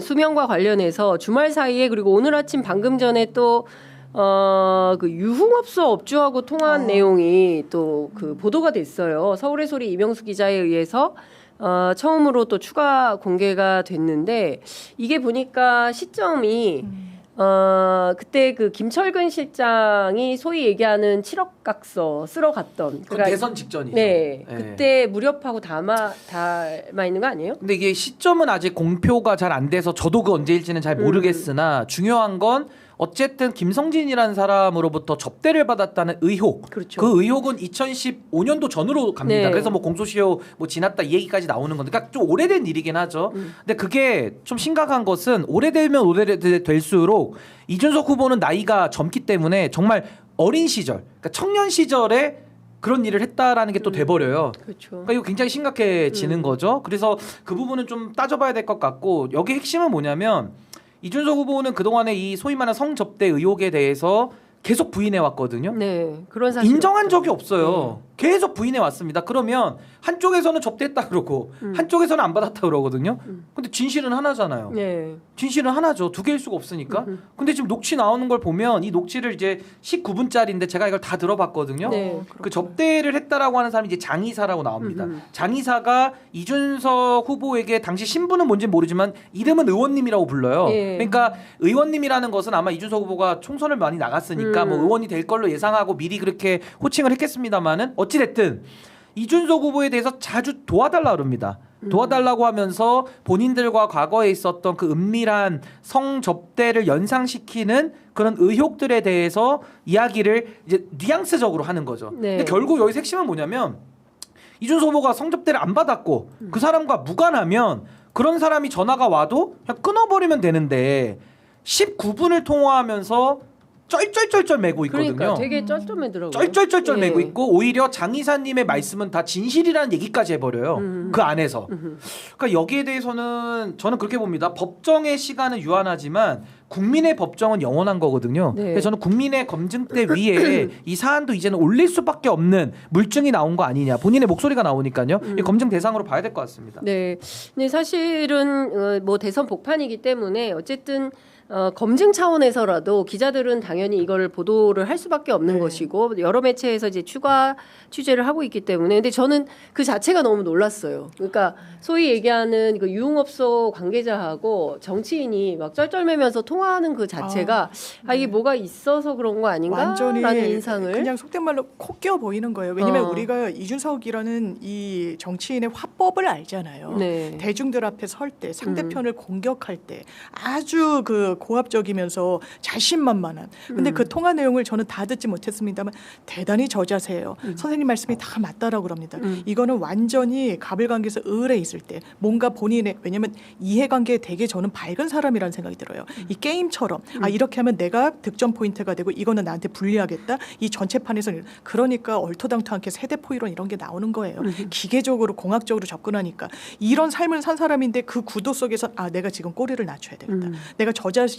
수명과 관련해서 주말 사이에 그리고 오늘 아침 방금 전에 또 그 유흥업소 업주하고 통화한 내용이 또 그 보도가 됐어요. 서울의 소리 이명수 기자에 의해서 처음으로 또 추가 공개가 됐는데 이게 보니까 시점이 그때 그 김철근 실장이 소위 얘기하는 7억 각서 쓰러 갔던 그건 대선 직전이죠. 네, 네. 그때 무렵하고 닮아 있는 거 아니에요? 근데 이게 시점은 아직 공표가 잘 안 돼서 저도 그 언제일지는 잘 모르겠으나 중요한 건 어쨌든 김성진이라는 사람으로부터 접대를 받았다는 의혹. 그렇죠. 그 의혹은 2015년도 전으로 갑니다. 네. 그래서 뭐 공소시효 뭐 지났다 이 얘기까지 나오는 건데, 그러니까 좀 오래된 일이긴 하죠. 근데 그게 좀 심각한 것은 오래되면 오래될수록 이준석 후보는 나이가 젊기 때문에 정말 어린 시절, 그러니까 청년 시절에 그런 일을 했다라는 게 또 돼버려요. 그렇죠. 그러니까 이거 굉장히 심각해지는 거죠. 그래서 그 부분은 좀 따져봐야 될 것 같고 여기 핵심은 뭐냐면 이준석 후보는 그동안에 이 소위 말하는 성접대 의혹에 대해서 계속 부인해 왔거든요. 네, 그런 사실 인정한 없죠. 적이 없어요. 계속 부인해 왔습니다. 그러면 한쪽에서는 접대했다 그러고 한쪽에서는 안 받았다 그러거든요. 근데 진실은 하나잖아요. 네. 진실은 하나죠. 두 개일 수가 없으니까. 근데 지금 녹취 나오는 걸 보면 이 녹취를 이제 19분짜리인데 제가 이걸 다 들어봤거든요. 네. 그 접대를 했다라고 하는 사람이 이제 장이사라고 나옵니다. 장이사가 이준석 후보에게 당시 신분은 뭔지 모르지만 이름은 의원님이라고 불러요. 예. 그러니까 의원님이라는 것은 아마 이준석 후보가 총선을 많이 나갔으니까 뭐 의원이 될 걸로 예상하고 미리 그렇게 호칭을 했겠습니다만은 어찌 됐든 이준석 후보에 대해서 자주 도와달라 그럽니다. 도와달라고 하면서 본인들과 과거에 있었던 그 은밀한 성접대를 연상시키는 그런 의혹들에 대해서 이야기를 이제 뉘앙스적으로 하는 거죠. 네. 근데 결국 여기서 핵심은 뭐냐면 이준석 후보가 성접대를 안 받았고 그 사람과 무관하면 그런 사람이 전화가 와도 그냥 끊어버리면 되는데 19분을 통화하면서 쩔쩔쩔쩔 매고 있거든요. 그러니까 되게 쩔쩔매더라고요. 쩔쩔쩔쩔 예. 매고 있고 오히려 장 이사님의 말씀은 다 진실이라는 얘기까지 해버려요. 그 안에서. 그러니까 여기에 대해서는 저는 그렇게 봅니다. 법정의 시간은 유한하지만 국민의 법정은 영원한 거거든요. 네. 그래서 저는 국민의 검증대 위에 이 사안도 이제는 올릴 수밖에 없는 물증이 나온 거 아니냐. 본인의 목소리가 나오니까요. 이 검증 대상으로 봐야 될 것 같습니다. 네. 근데 사실은 뭐 대선 복판이기 때문에 어쨌든 검증 차원에서라도 기자들은 당연히 이거를 보도를 할 수밖에 없는 네. 것이고 여러 매체에서 이제 추가 취재를 하고 있기 때문에 근데 저는 그 자체가 너무 놀랐어요. 그러니까 소위 얘기하는 그 유흥업소 관계자하고 정치인이 막 쩔쩔매면서 통화하는 그 자체가 이게 뭐가 있어서 그런 거 완전히 아닌가라는 인상을 그냥 속된 말로 코끼어 보이는 거예요. 왜냐하면 어. 우리가 이준석이라는 이 정치인의 화법을 알잖아요. 네. 대중들 앞에 설 때 상대편을 공격할 때 아주 그 고압적이면서 자신만만한. 근데 그 통화 내용을 저는 다 듣지 못했습니다만 대단히 저자세요. 선생님 말씀이 다 맞다라고 그럽니다. 이거는 완전히 가불관계에서 을에 있을 때 뭔가 본인의 왜냐하면 이해관계에 되게 저는 밝은 사람이라는 생각이 들어요. 이 게임처럼 이렇게 하면 내가 득점 포인트가 되고 이거는 나한테 불리하겠다. 이 전체판에서 그러니까 얼토당토않게 세대포이론 이런 게 나오는 거예요. 기계적으로 공학적으로 접근하니까 이런 삶을 산 사람인데 그 구도 속에서 내가 지금 꼬리를 낮춰야 되겠다. 내가 저자세를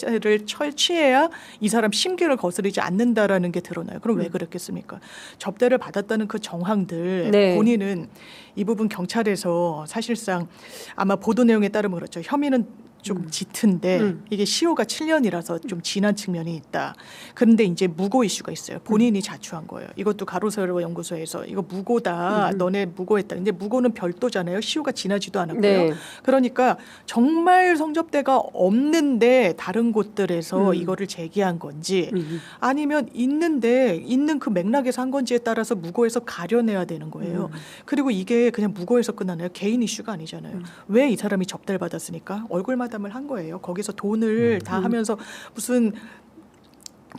취해야 이 사람 심기를 거스르지 않는다라는 게 드러나요. 그럼 왜 그랬겠습니까? 접대를 받았다는 그 정황들 네. 본인은 이 부분 경찰에서 사실상 아마 보도 내용에 따르면 그렇죠. 혐의는 좀 짙은데 이게 시효가 7년이라서 좀 지난 측면이 있다. 그런데 이제 무고 이슈가 있어요. 본인이 자초한 거예요. 이것도 가로세로 연구소에서 이거 무고다. 너네 무고했다. 근데 무고는 별도잖아요. 시효가 지나지도 않았고요. 네. 그러니까 정말 성접대가 없는데 다른 곳들에서 이거를 제기한 건지 아니면 있는 그 맥락에서 한 건지에 따라서 무고에서 가려내야 되는 거예요. 그리고 이게 그냥 무고에서 끝나나요? 개인 이슈가 아니잖아요. 왜 이 사람이 접대를 받았으니까 얼굴마담을 한 거예요. 거기서 돈을 다 하면서 무슨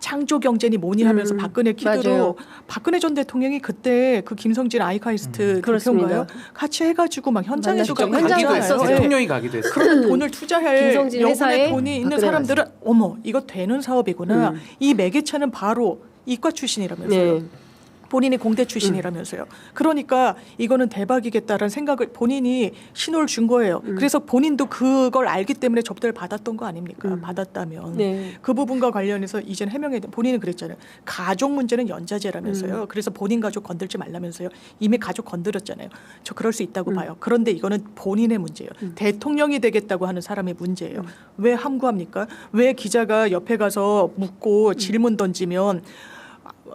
창조 경제니 뭐니 하면서 박근혜 키드로 맞아요. 박근혜 전 대통령이 그때 그 김성진 아이카이스트 그렇습니다. 대표인가요? 같이 해가지고 막 현장에도 직접 가고 가기도 그러잖아요. 했었어요. 예. 대통령이 가기도 했어요. 그런 돈을 투자할 김성진 회사에 여분의 돈이 있는 박근혜 사람들은 어머 이거 되는 사업이구나. 이 매개체는 바로 이과 출신이라면서요. 네. 본인이 공대 출신이라면서요. 그러니까 이거는 대박이겠다라는 생각을 본인이 신호를 준 거예요. 그래서 본인도 그걸 알기 때문에 접대를 받았던 거 아닙니까? 받았다면. 네. 그 부분과 관련해서 이제는 해명해 본인은 그랬잖아요. 가족 문제는 연자제라면서요. 그래서 본인 가족 건들지 말라면서요. 이미 가족 건드렸잖아요. 저 그럴 수 있다고 봐요. 그런데 이거는 본인의 문제예요. 대통령이 되겠다고 하는 사람의 문제예요. 왜 함구합니까? 왜 기자가 옆에 가서 묻고 질문 던지면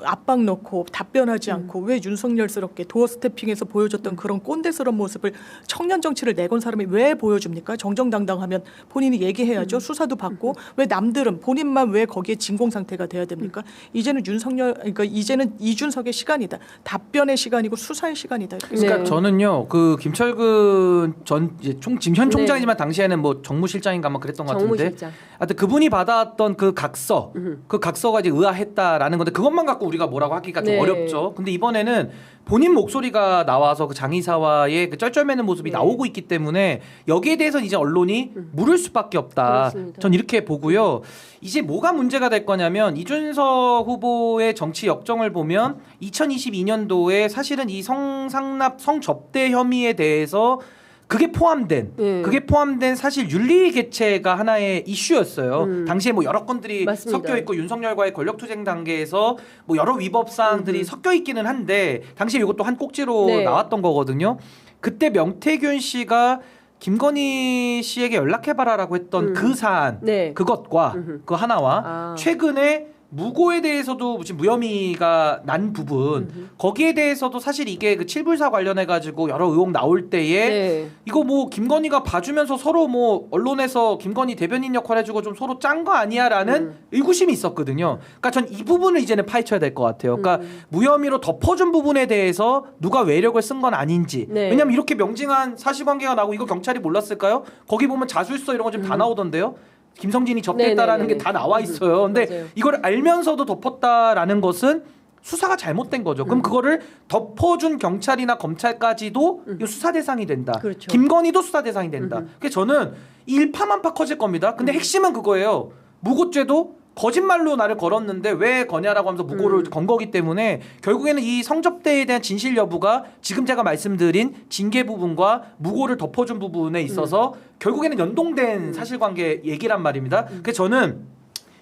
압박 넣고 답변하지 않고 왜 윤석열스럽게 도어 스태핑에서 보여줬던 그런 꼰대스러운 모습을 청년 정치를 내건 사람이 왜 보여줍니까? 정정당당하면 본인이 얘기해야죠. 수사도 받고 왜 남들은 본인만 왜 거기에 진공 상태가 돼야 됩니까? 이제는 그러니까 이제는 이준석의 시간이다. 답변의 시간이고 수사의 시간이다. 그러니까 네. 저는요 그 김철근 전 이제 현 총장이지만 네. 당시에는 뭐 정무실장인가 막 그랬던 것 같은데 정무실장. 하여튼 그분이 받았던 그 각서가 이제 의아했다라는 건데 그것만 갖고 우리가 뭐라고 하기가 좀 네. 어렵죠. 근데 이번에는 본인 목소리가 나와서 그 장의사와의 그 쩔쩔매는 모습이 네. 나오고 있기 때문에 여기에 대해서 이제 언론이 물을 수밖에 없다. 그렇습니다. 전 이렇게 보고요. 이제 뭐가 문제가 될 거냐면 이준석 후보의 정치 역정을 보면 2022년도에 사실은 이 성상납 성접대 혐의에 대해서 그게 포함된 사실 윤리 개최가 하나의 이슈였어요. 당시에 뭐 여러 건들이 맞습니다. 섞여 있고 윤석열과의 권력투쟁 단계에서 뭐 여러 위법 사항들이 섞여 있기는 한데 당시에 이것도 한 꼭지로 네. 나왔던 거거든요. 그때 명태균 씨가 김건희 씨에게 연락해봐라라고 했던 그 사안, 네. 그것과 그 하나와 최근에 무고에 대해서도 지금 무혐의가 난 부분 거기에 대해서도 사실 이게 그 칠불사 관련해 가지고 여러 의혹 나올 때에 네. 이거 뭐 김건희가 봐주면서 서로 뭐 언론에서 김건희 대변인 역할 해주고 좀 서로 짠 거 아니야라는 의구심이 있었거든요. 그러니까 전 이 부분을 이제는 파헤쳐야 될 것 같아요. 그러니까 무혐의로 덮어준 부분에 대해서 누가 외력을 쓴 건 아닌지. 네. 왜냐하면 이렇게 명징한 사실관계가 나오고 이거 경찰이 몰랐을까요? 거기 보면 자술서 이런 거 지금 다 나오던데요. 김성진이 접대했다라는 네네네. 게 다 나와 있어요. 근데 맞아요. 이걸 알면서도 덮었다라는 것은 수사가 잘못된 거죠. 그럼 그거를 덮어준 경찰이나 검찰까지도 이거 수사 대상이 된다. 그렇죠. 김건희도 수사 대상이 된다. 그래서 저는 일파만파 커질 겁니다. 근데 핵심은 그거예요. 무고죄도 거짓말로 나를 걸었는데 왜 거냐라고 하면서 무고를 건 거기 때문에 결국에는 이 성접대에 대한 진실 여부가 지금 제가 말씀드린 징계 부분과 무고를 덮어준 부분에 있어서 결국에는 연동된 사실관계 얘기란 말입니다. 그래서 저는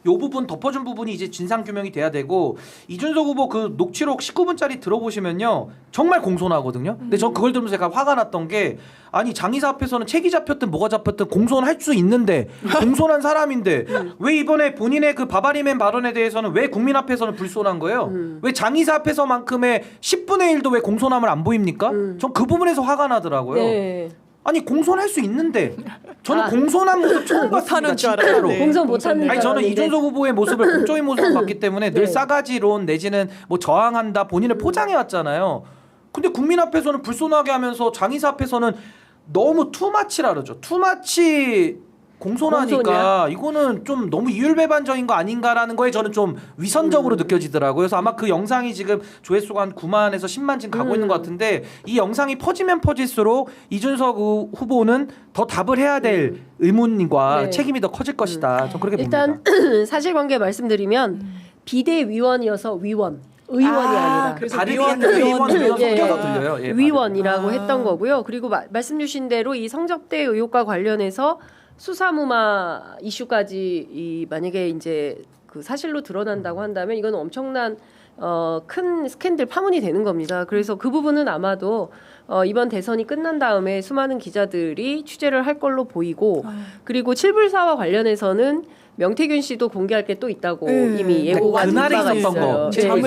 요 부분 덮어준 부분이 이제 진상 규명이 돼야 되고 이준석 후보 그 녹취록 19분짜리 들어보시면요 정말 공손하거든요. 근데 전 그걸 들으면서 제가 화가 났던 게 아니 장의사 앞에서는 책이 잡혔든 뭐가 잡혔든 공손할 수 있는데 공손한 사람인데 왜 이번에 본인의 그 바바리맨 발언에 대해서는 왜 국민 앞에서는 불손한 거예요? 왜 장의사 앞에서만큼의 10분의 1도 왜 공손함을 안 보입니까? 전 그 부분에서 화가 나더라고요. 네. 아니 공손할 수 있는데 저는 공손한 모습 처음 봤습니다. 진짜로. 공손 못하는 아니 저는 이준석 후보의 모습을 공적인 모습을 봤기 때문에 늘 네. 싸가지론 내지는 뭐 저항한다 본인을 포장해 왔잖아요. 근데 국민 앞에서는 불손하게 하면서 장의사 앞에서는 너무 투마치라 그러죠. 투마치 공손하니까 공손이야? 이거는 좀 너무 이율배반적인 거 아닌가라는 거에 저는 좀 위선적으로 느껴지더라고요. 그래서 아마 그 영상이 지금 조회수가 한 9만에서 10만 지금 가고 있는 것 같은데 이 영상이 퍼지면 퍼질수록 이준석 후보는 더 답을 해야 될 의문과 네. 책임이 더 커질 것이다. 저 그렇게 일단 봅니다. 사실관계 말씀드리면 비대위원이어서 위원. 의원이 아니라 그래서 다른 위원, 의원 위원. 섞여서 들려요. 예, 위원이라고 아. 했던 거고요. 그리고 말씀 주신 대로 이 성접대 의혹과 관련해서 수사무마 이슈까지 만약에 이제 그 사실로 드러난다고 한다면 이건 엄청난 큰 스캔들 파문이 되는 겁니다. 그래서 그 부분은 아마도 이번 대선이 끝난 다음에 수많은 기자들이 취재를 할 걸로 보이고 그리고 칠불사와 관련해서는 명태균 씨도 공개할 게 또 있다고 네. 이미 예고가 된 그날에 바가 있었던 있어요. 거. 네, 잠을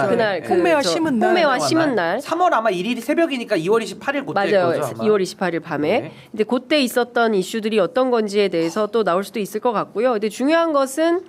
그날 홍매와 심은 날. 홍매와 심은 날. 3월 아마 1일이 새벽이니까 2월 28일 그때 맞아요. 거죠, 아마. 2월 28일 밤에. 네. 근데 그때 있었던 이슈들이 어떤 건지에 대해서 또 나올 수도 있을 것 같고요. 근데 중요한 것은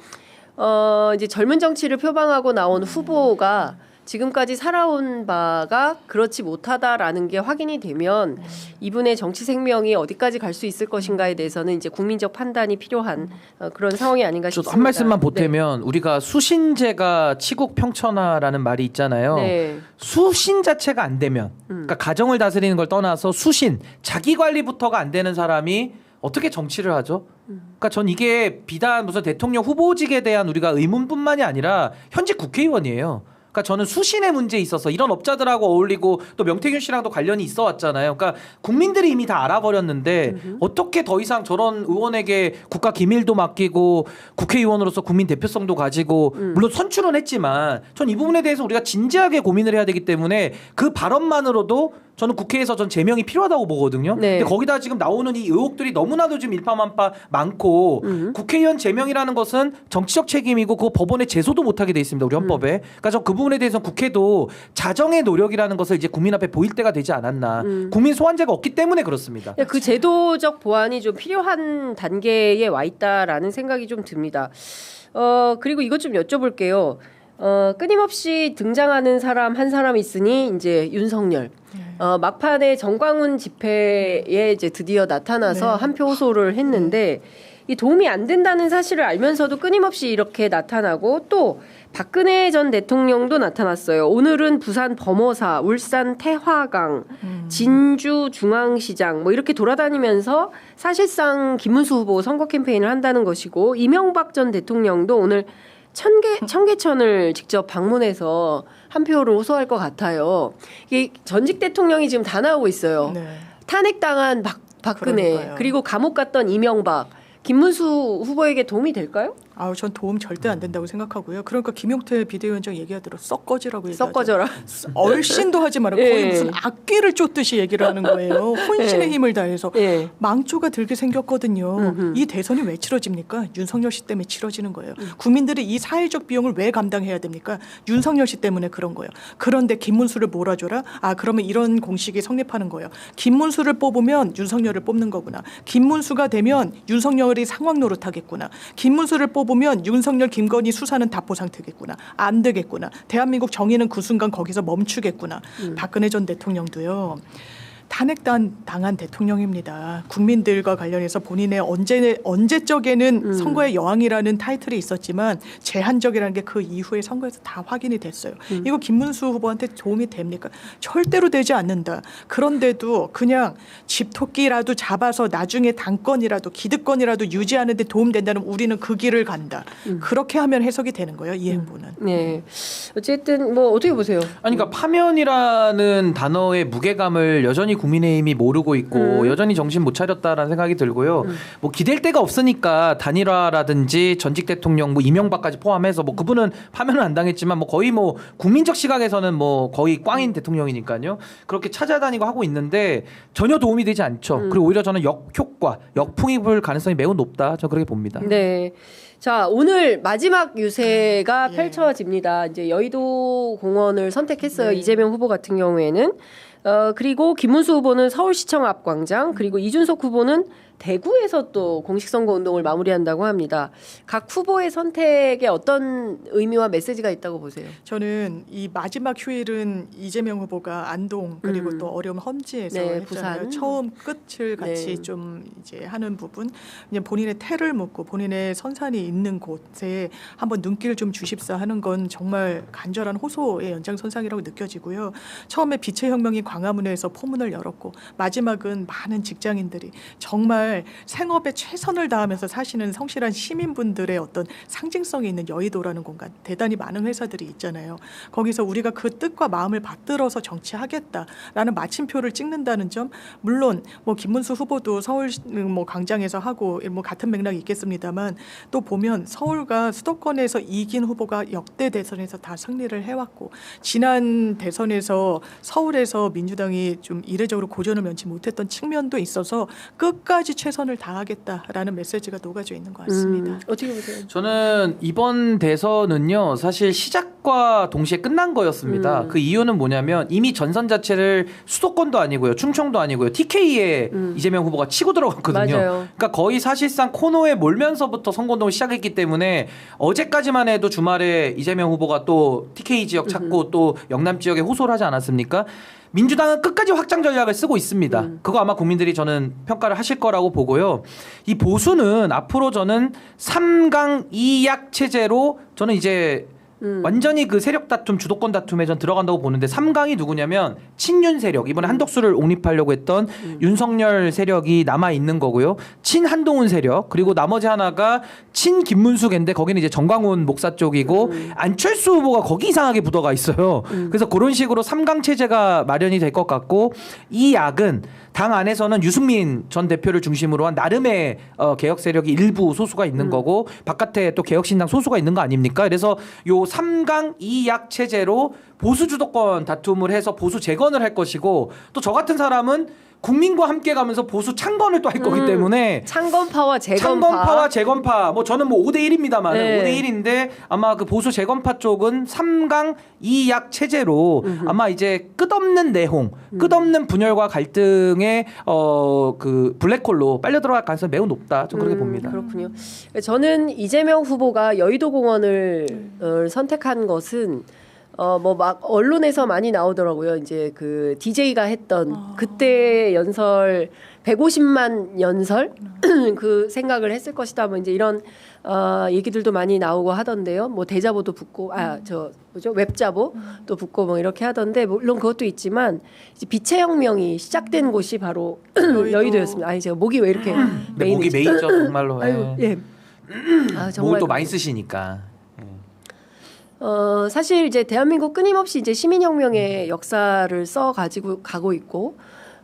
이제 젊은 정치를 표방하고 나온 후보가 지금까지 살아온 바가 그렇지 못하다라는 게 확인이 되면 이분의 정치 생명이 어디까지 갈 수 있을 것인가에 대해서는 이제 국민적 판단이 필요한 그런 상황이 아닌가 싶습니다. 한 말씀만 보태면 우리가 수신제가 치국 평천하라는 말이 있잖아요. 네. 수신 자체가 안 되면 그러니까 가정을 다스리는 걸 떠나서 수신 자기 관리부터가 안 되는 사람이 어떻게 정치를 하죠? 그러니까 전 이게 비단 무슨 대통령 후보직에 대한 우리가 의문뿐만이 아니라 현직 국회의원이에요. 그러니까 저는 수신의 문제에 있어서 이런 업자들하고 어울리고 또 명태균 씨랑도 관련이 있어 왔잖아요. 그러니까 국민들이 이미 다 알아버렸는데 어떻게 더 이상 저런 의원에게 국가 기밀도 맡기고 국회의원으로서 국민 대표성도 가지고 물론 선출은 했지만 전 이 부분에 대해서 우리가 진지하게 고민을 해야 되기 때문에 그 발언만으로도 저는 국회에서 전 제명이 필요하다고 보거든요. 네. 근데 거기다 지금 나오는 이 의혹들이 너무나도 지금 일파만파 많고 국회의원 제명이라는 것은 정치적 책임이고 그거 법원에 제소도 못하게 돼 있습니다. 우리 헌법에. 그러니까 저 그 부분에 대해서 국회도 자정의 노력이라는 것을 이제 국민 앞에 보일 때가 되지 않았나. 국민 소환제가 없기 때문에 그렇습니다. 그 제도적 보완이 좀 필요한 단계에 와 있다라는 생각이 좀 듭니다. 그리고 이것 좀 여쭤볼게요. 끊임없이 등장하는 사람 한 사람 있으니 이제 윤석열. 막판에 정광훈 집회에 이제 드디어 나타나서 네. 한 표 호소를 했는데 이 도움이 안 된다는 사실을 알면서도 끊임없이 이렇게 나타나고 또 박근혜 전 대통령도 나타났어요. 오늘은 부산 범어사, 울산 태화강, 진주 중앙시장 뭐 이렇게 돌아다니면서 사실상 김문수 후보 선거 캠페인을 한다는 것이고 이명박 전 대통령도 오늘 청계천을 직접 방문해서 한 표를 호소할 것 같아요. 이게 전직 대통령이 지금 다 나오고 있어요. 네. 탄핵당한 박근혜 그러니까요. 그리고 감옥 갔던 이명박, 김문수 후보에게 도움이 될까요? 아우 전 도움 절대 안 된다고 생각하고요. 그러니까 김용태 비대위원장 얘기하대로 썩 꺼지라고 얘기하죠. 썩 꺼져라. 얼씬도 하지 마라. 거의 예. 무슨 악기를 쫓듯이 얘기를 하는 거예요. 혼신의 예. 힘을 다해서 예. 망조가 들게 생겼거든요. 이 대선이 왜 치러집니까? 윤석열 씨 때문에 치러지는 거예요. 국민들이 이 사회적 비용을 왜 감당해야 됩니까? 윤석열 씨 때문에 그런 거예요. 그런데 김문수를 몰아줘라? 아 그러면 이런 공식이 성립하는 거예요. 김문수를 뽑으면 윤석열을 뽑는 거구나. 김문수가 되면 윤석열이 상황 노릇하겠구나. 김문수를 뽑으면 윤석열, 김건희 수사는 답보 상태겠구나. 안 되겠구나. 대한민국 정의는 그 순간 거기서 멈추겠구나. 박근혜 전 대통령도요. 탄핵당한 대통령입니다. 국민들과 관련해서 본인의 언제적에는 선거의 여왕이라는 타이틀이 있었지만 제한적이라는 게 그 이후에 선거에서 다 확인이 됐어요. 이거 김문수 후보한테 도움이 됩니까? 절대로 되지 않는다. 그런데도 그냥 집토끼라도 잡아서 나중에 당권이라도 기득권이라도 유지하는 데 도움된다면 우리는 그 길을 간다. 그렇게 하면 해석이 되는 거예요. 이 행보는. 네. 어쨌든 뭐 어떻게 보세요? 아니 그러니까 파면이라는 단어의 무게감을 여전히 국민의힘이 모르고 있고 여전히 정신 못 차렸다라는 생각이 들고요. 뭐 기댈 데가 없으니까 단일화라든지 전직 대통령 뭐 이명박까지 포함해서 뭐 그분은 파면은 안 당했지만 뭐 거의 뭐 국민적 시각에서는 뭐 거의 꽝인 대통령이니까요. 그렇게 찾아다니고 하고 있는데 전혀 도움이 되지 않죠. 그리고 오히려 저는 역효과, 역풍이 불 가능성이 매우 높다. 저 그렇게 봅니다. 네. 자, 오늘 마지막 유세가 펼쳐집니다. 이제 여의도 공원을 선택했어요. 이재명 후보 같은 경우에는. 그리고 김문수 후보는 서울시청 앞 광장, 그리고 이준석 후보는 대구에서 또 공식 선거 운동을 마무리한다고 합니다. 각 후보의 선택에 어떤 의미와 메시지가 있다고 보세요? 저는 이 마지막 휴일은 이재명 후보가 안동 그리고 또 어려운 험지에서 네, 했잖아요. 부산. 처음 끝을 같이 네. 좀 이제 하는 부분, 그냥 본인의 태를 묻고 본인의 선산이 있는 곳에 한번 눈길을 좀 주십사 하는 건 정말 간절한 호소의 연장선상이라고 느껴지고요. 처음에 빛의 혁명이 광화문에서 포문을 열었고 마지막은 많은 직장인들이 정말 생업에 최선을 다하면서 사시는 성실한 시민분들의 어떤 상징성이 있는 여의도라는 공간, 대단히 많은 회사들이 있잖아요. 거기서 우리가 그 뜻과 마음을 받들어서 정치하겠다라는 마침표를 찍는다는 점, 물론 뭐 김문수 후보도 서울 뭐 광장에서 하고 뭐 같은 맥락이 있겠습니다만, 또 보면 서울과 수도권에서 이긴 후보가 역대 대선에서 다 승리를 해왔고, 지난 대선에서 서울에서 민주당이 좀 이례적으로 고전을 면치 못했던 측면도 있어서 끝까지 최선을 다하겠다라는 메시지가 녹아져 있는 것 같습니다. 어떻게 보세요? 저는 이번 대선은요, 사실 시작과 동시에 끝난 거였습니다. 그 이유는 뭐냐면 이미 전선 자체를 수도권도 아니고요, 충청도 아니고요, TK에 이재명 후보가 치고 들어갔거든요. 맞아요. 그러니까 거의 사실상 코너에 몰면서부터 선거운동을 시작했기 때문에 어제까지만 해도 주말에 이재명 후보가 또 TK 지역 찾고 또 영남 지역에 호소를 하지 않았습니까? 민주당은 끝까지 확장 전략을 쓰고 있습니다. 그거 아마 국민들이 저는 평가를 하실 거라고 보고요. 이 보수는 앞으로 저는 3강 2약 체제로 저는 이제 완전히 그 세력 다툼, 주도권 다툼에 전 들어간다고 보는데, 3강이 누구냐면 친윤 세력, 이번에 한덕수를 옹립하려고 했던 윤석열 세력이 남아 있는 거고요. 친 한동훈 세력, 그리고 나머지 하나가 친 김문수인데 거기는 이제 정광훈 목사 쪽이고 안철수 후보가 거기 이상하게 묻어가 있어요. 그래서 그런 식으로 3강 체제가 마련이 될 것 같고, 이 약은 당 안에서는 유승민 전 대표를 중심으로 한 나름의 개혁 세력이 일부 소수가 있는 거고, 바깥에 또 개혁신당 소수가 있는 거 아닙니까? 그래서 요 3강 2약 체제로 보수 주도권 다툼을 해서 보수 재건을 할 것이고, 또 저 같은 사람은 국민과 함께 가면서 보수 창건을 또 할 거기 때문에 창건파와 재건파. 창건파와 재건파, 뭐 저는 뭐 5대1입니다만 네. 5대1인데 아마 그 보수 재건파 쪽은 3강 2약 체제로 아마 이제 끝없는 내홍, 끝없는 분열과 갈등의 그 블랙홀로 빨려 들어갈 가능성이 매우 높다. 좀 그렇게 봅니다. 그렇군요. 저는 이재명 후보가 여의도 공원을 선택한 것은 뭐 막 언론에서 많이 나오더라고요. 이제 그 DJ가 했던 그때 연설 150만 연설 그 생각을 했을 것이다. 뭐 이제 이런 얘기들도 많이 나오고 하던데요. 뭐 대자보도 붙고 저 뭐죠? 웹자보도 붙고 뭐 이렇게 하던데, 물론 그것도 있지만 이제 빛의 혁명이 시작된 곳이 바로 여의도였습니다. 아니 제가 목이 왜 이렇게 근데 목이 메이죠 정말로. 아이고, 예. 목을 또 많이 쓰시니까. 사실 이제 대한민국 끊임없이 이제 시민혁명의 역사를 써 가지고 가고 있고,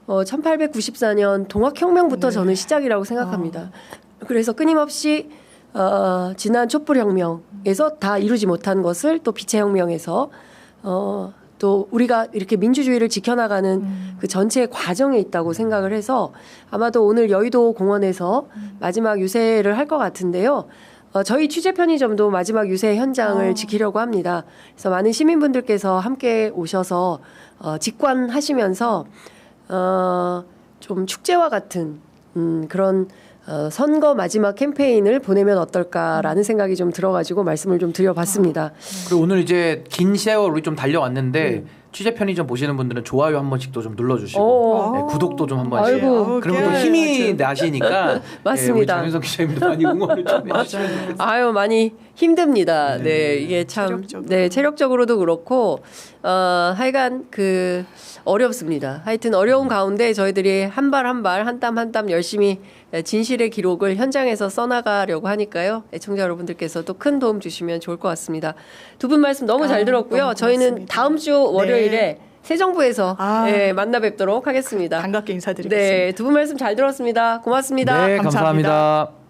1894년 동학혁명부터 저는 시작이라고 생각합니다. 그래서 끊임없이 지난 촛불혁명에서 다 이루지 못한 것을 또 빛의 혁명에서 또 우리가 이렇게 민주주의를 지켜나가는 그 전체 과정에 있다고 생각을 해서 아마도 오늘 여의도 공원에서 마지막 유세를 할 것 같은데요. 저희 취재 편의점도 마지막 유세 현장을 지키려고 합니다. 그래서 많은 시민분들께서 함께 오셔서 직관하시면서 좀 축제와 같은 그런 선거 마지막 캠페인을 보내면 어떨까라는 생각이 좀 들어가지고 말씀을 좀 드려봤습니다. 그리고 오늘 이제 긴 세월 우리 좀 달려왔는데 취재 편의점 보시는 분들은 좋아요 한 번씩 또 좀 눌러주시고 네, 구독도 좀 한 번씩. 아이고, 그러면 또 힘이 나시니까 맞습니다. 우리 장윤석 기자님도 많이 응원을 좀 해주시면 좋겠습니다. 아유, 많이 힘듭니다. 네, 이게 참, 체력적으로. 네, 체력적으로도 그렇고, 하여간 어렵습니다. 하여튼 어려운 가운데 저희들이 한 발 한 발, 한 땀 한 땀 열심히 진실의 기록을 현장에서 써나가려고 하니까요. 애청자 여러분들께서도 큰 도움 주시면 좋을 것 같습니다. 두 분 말씀 너무 잘 들었고요. 너무 저희는 고맙습니다. 다음 주 월요일에 새 정부에서 만나 뵙도록 하겠습니다. 반갑게 인사드리겠습니다. 네, 두 분 말씀 잘 들었습니다. 고맙습니다. 네, 감사합니다.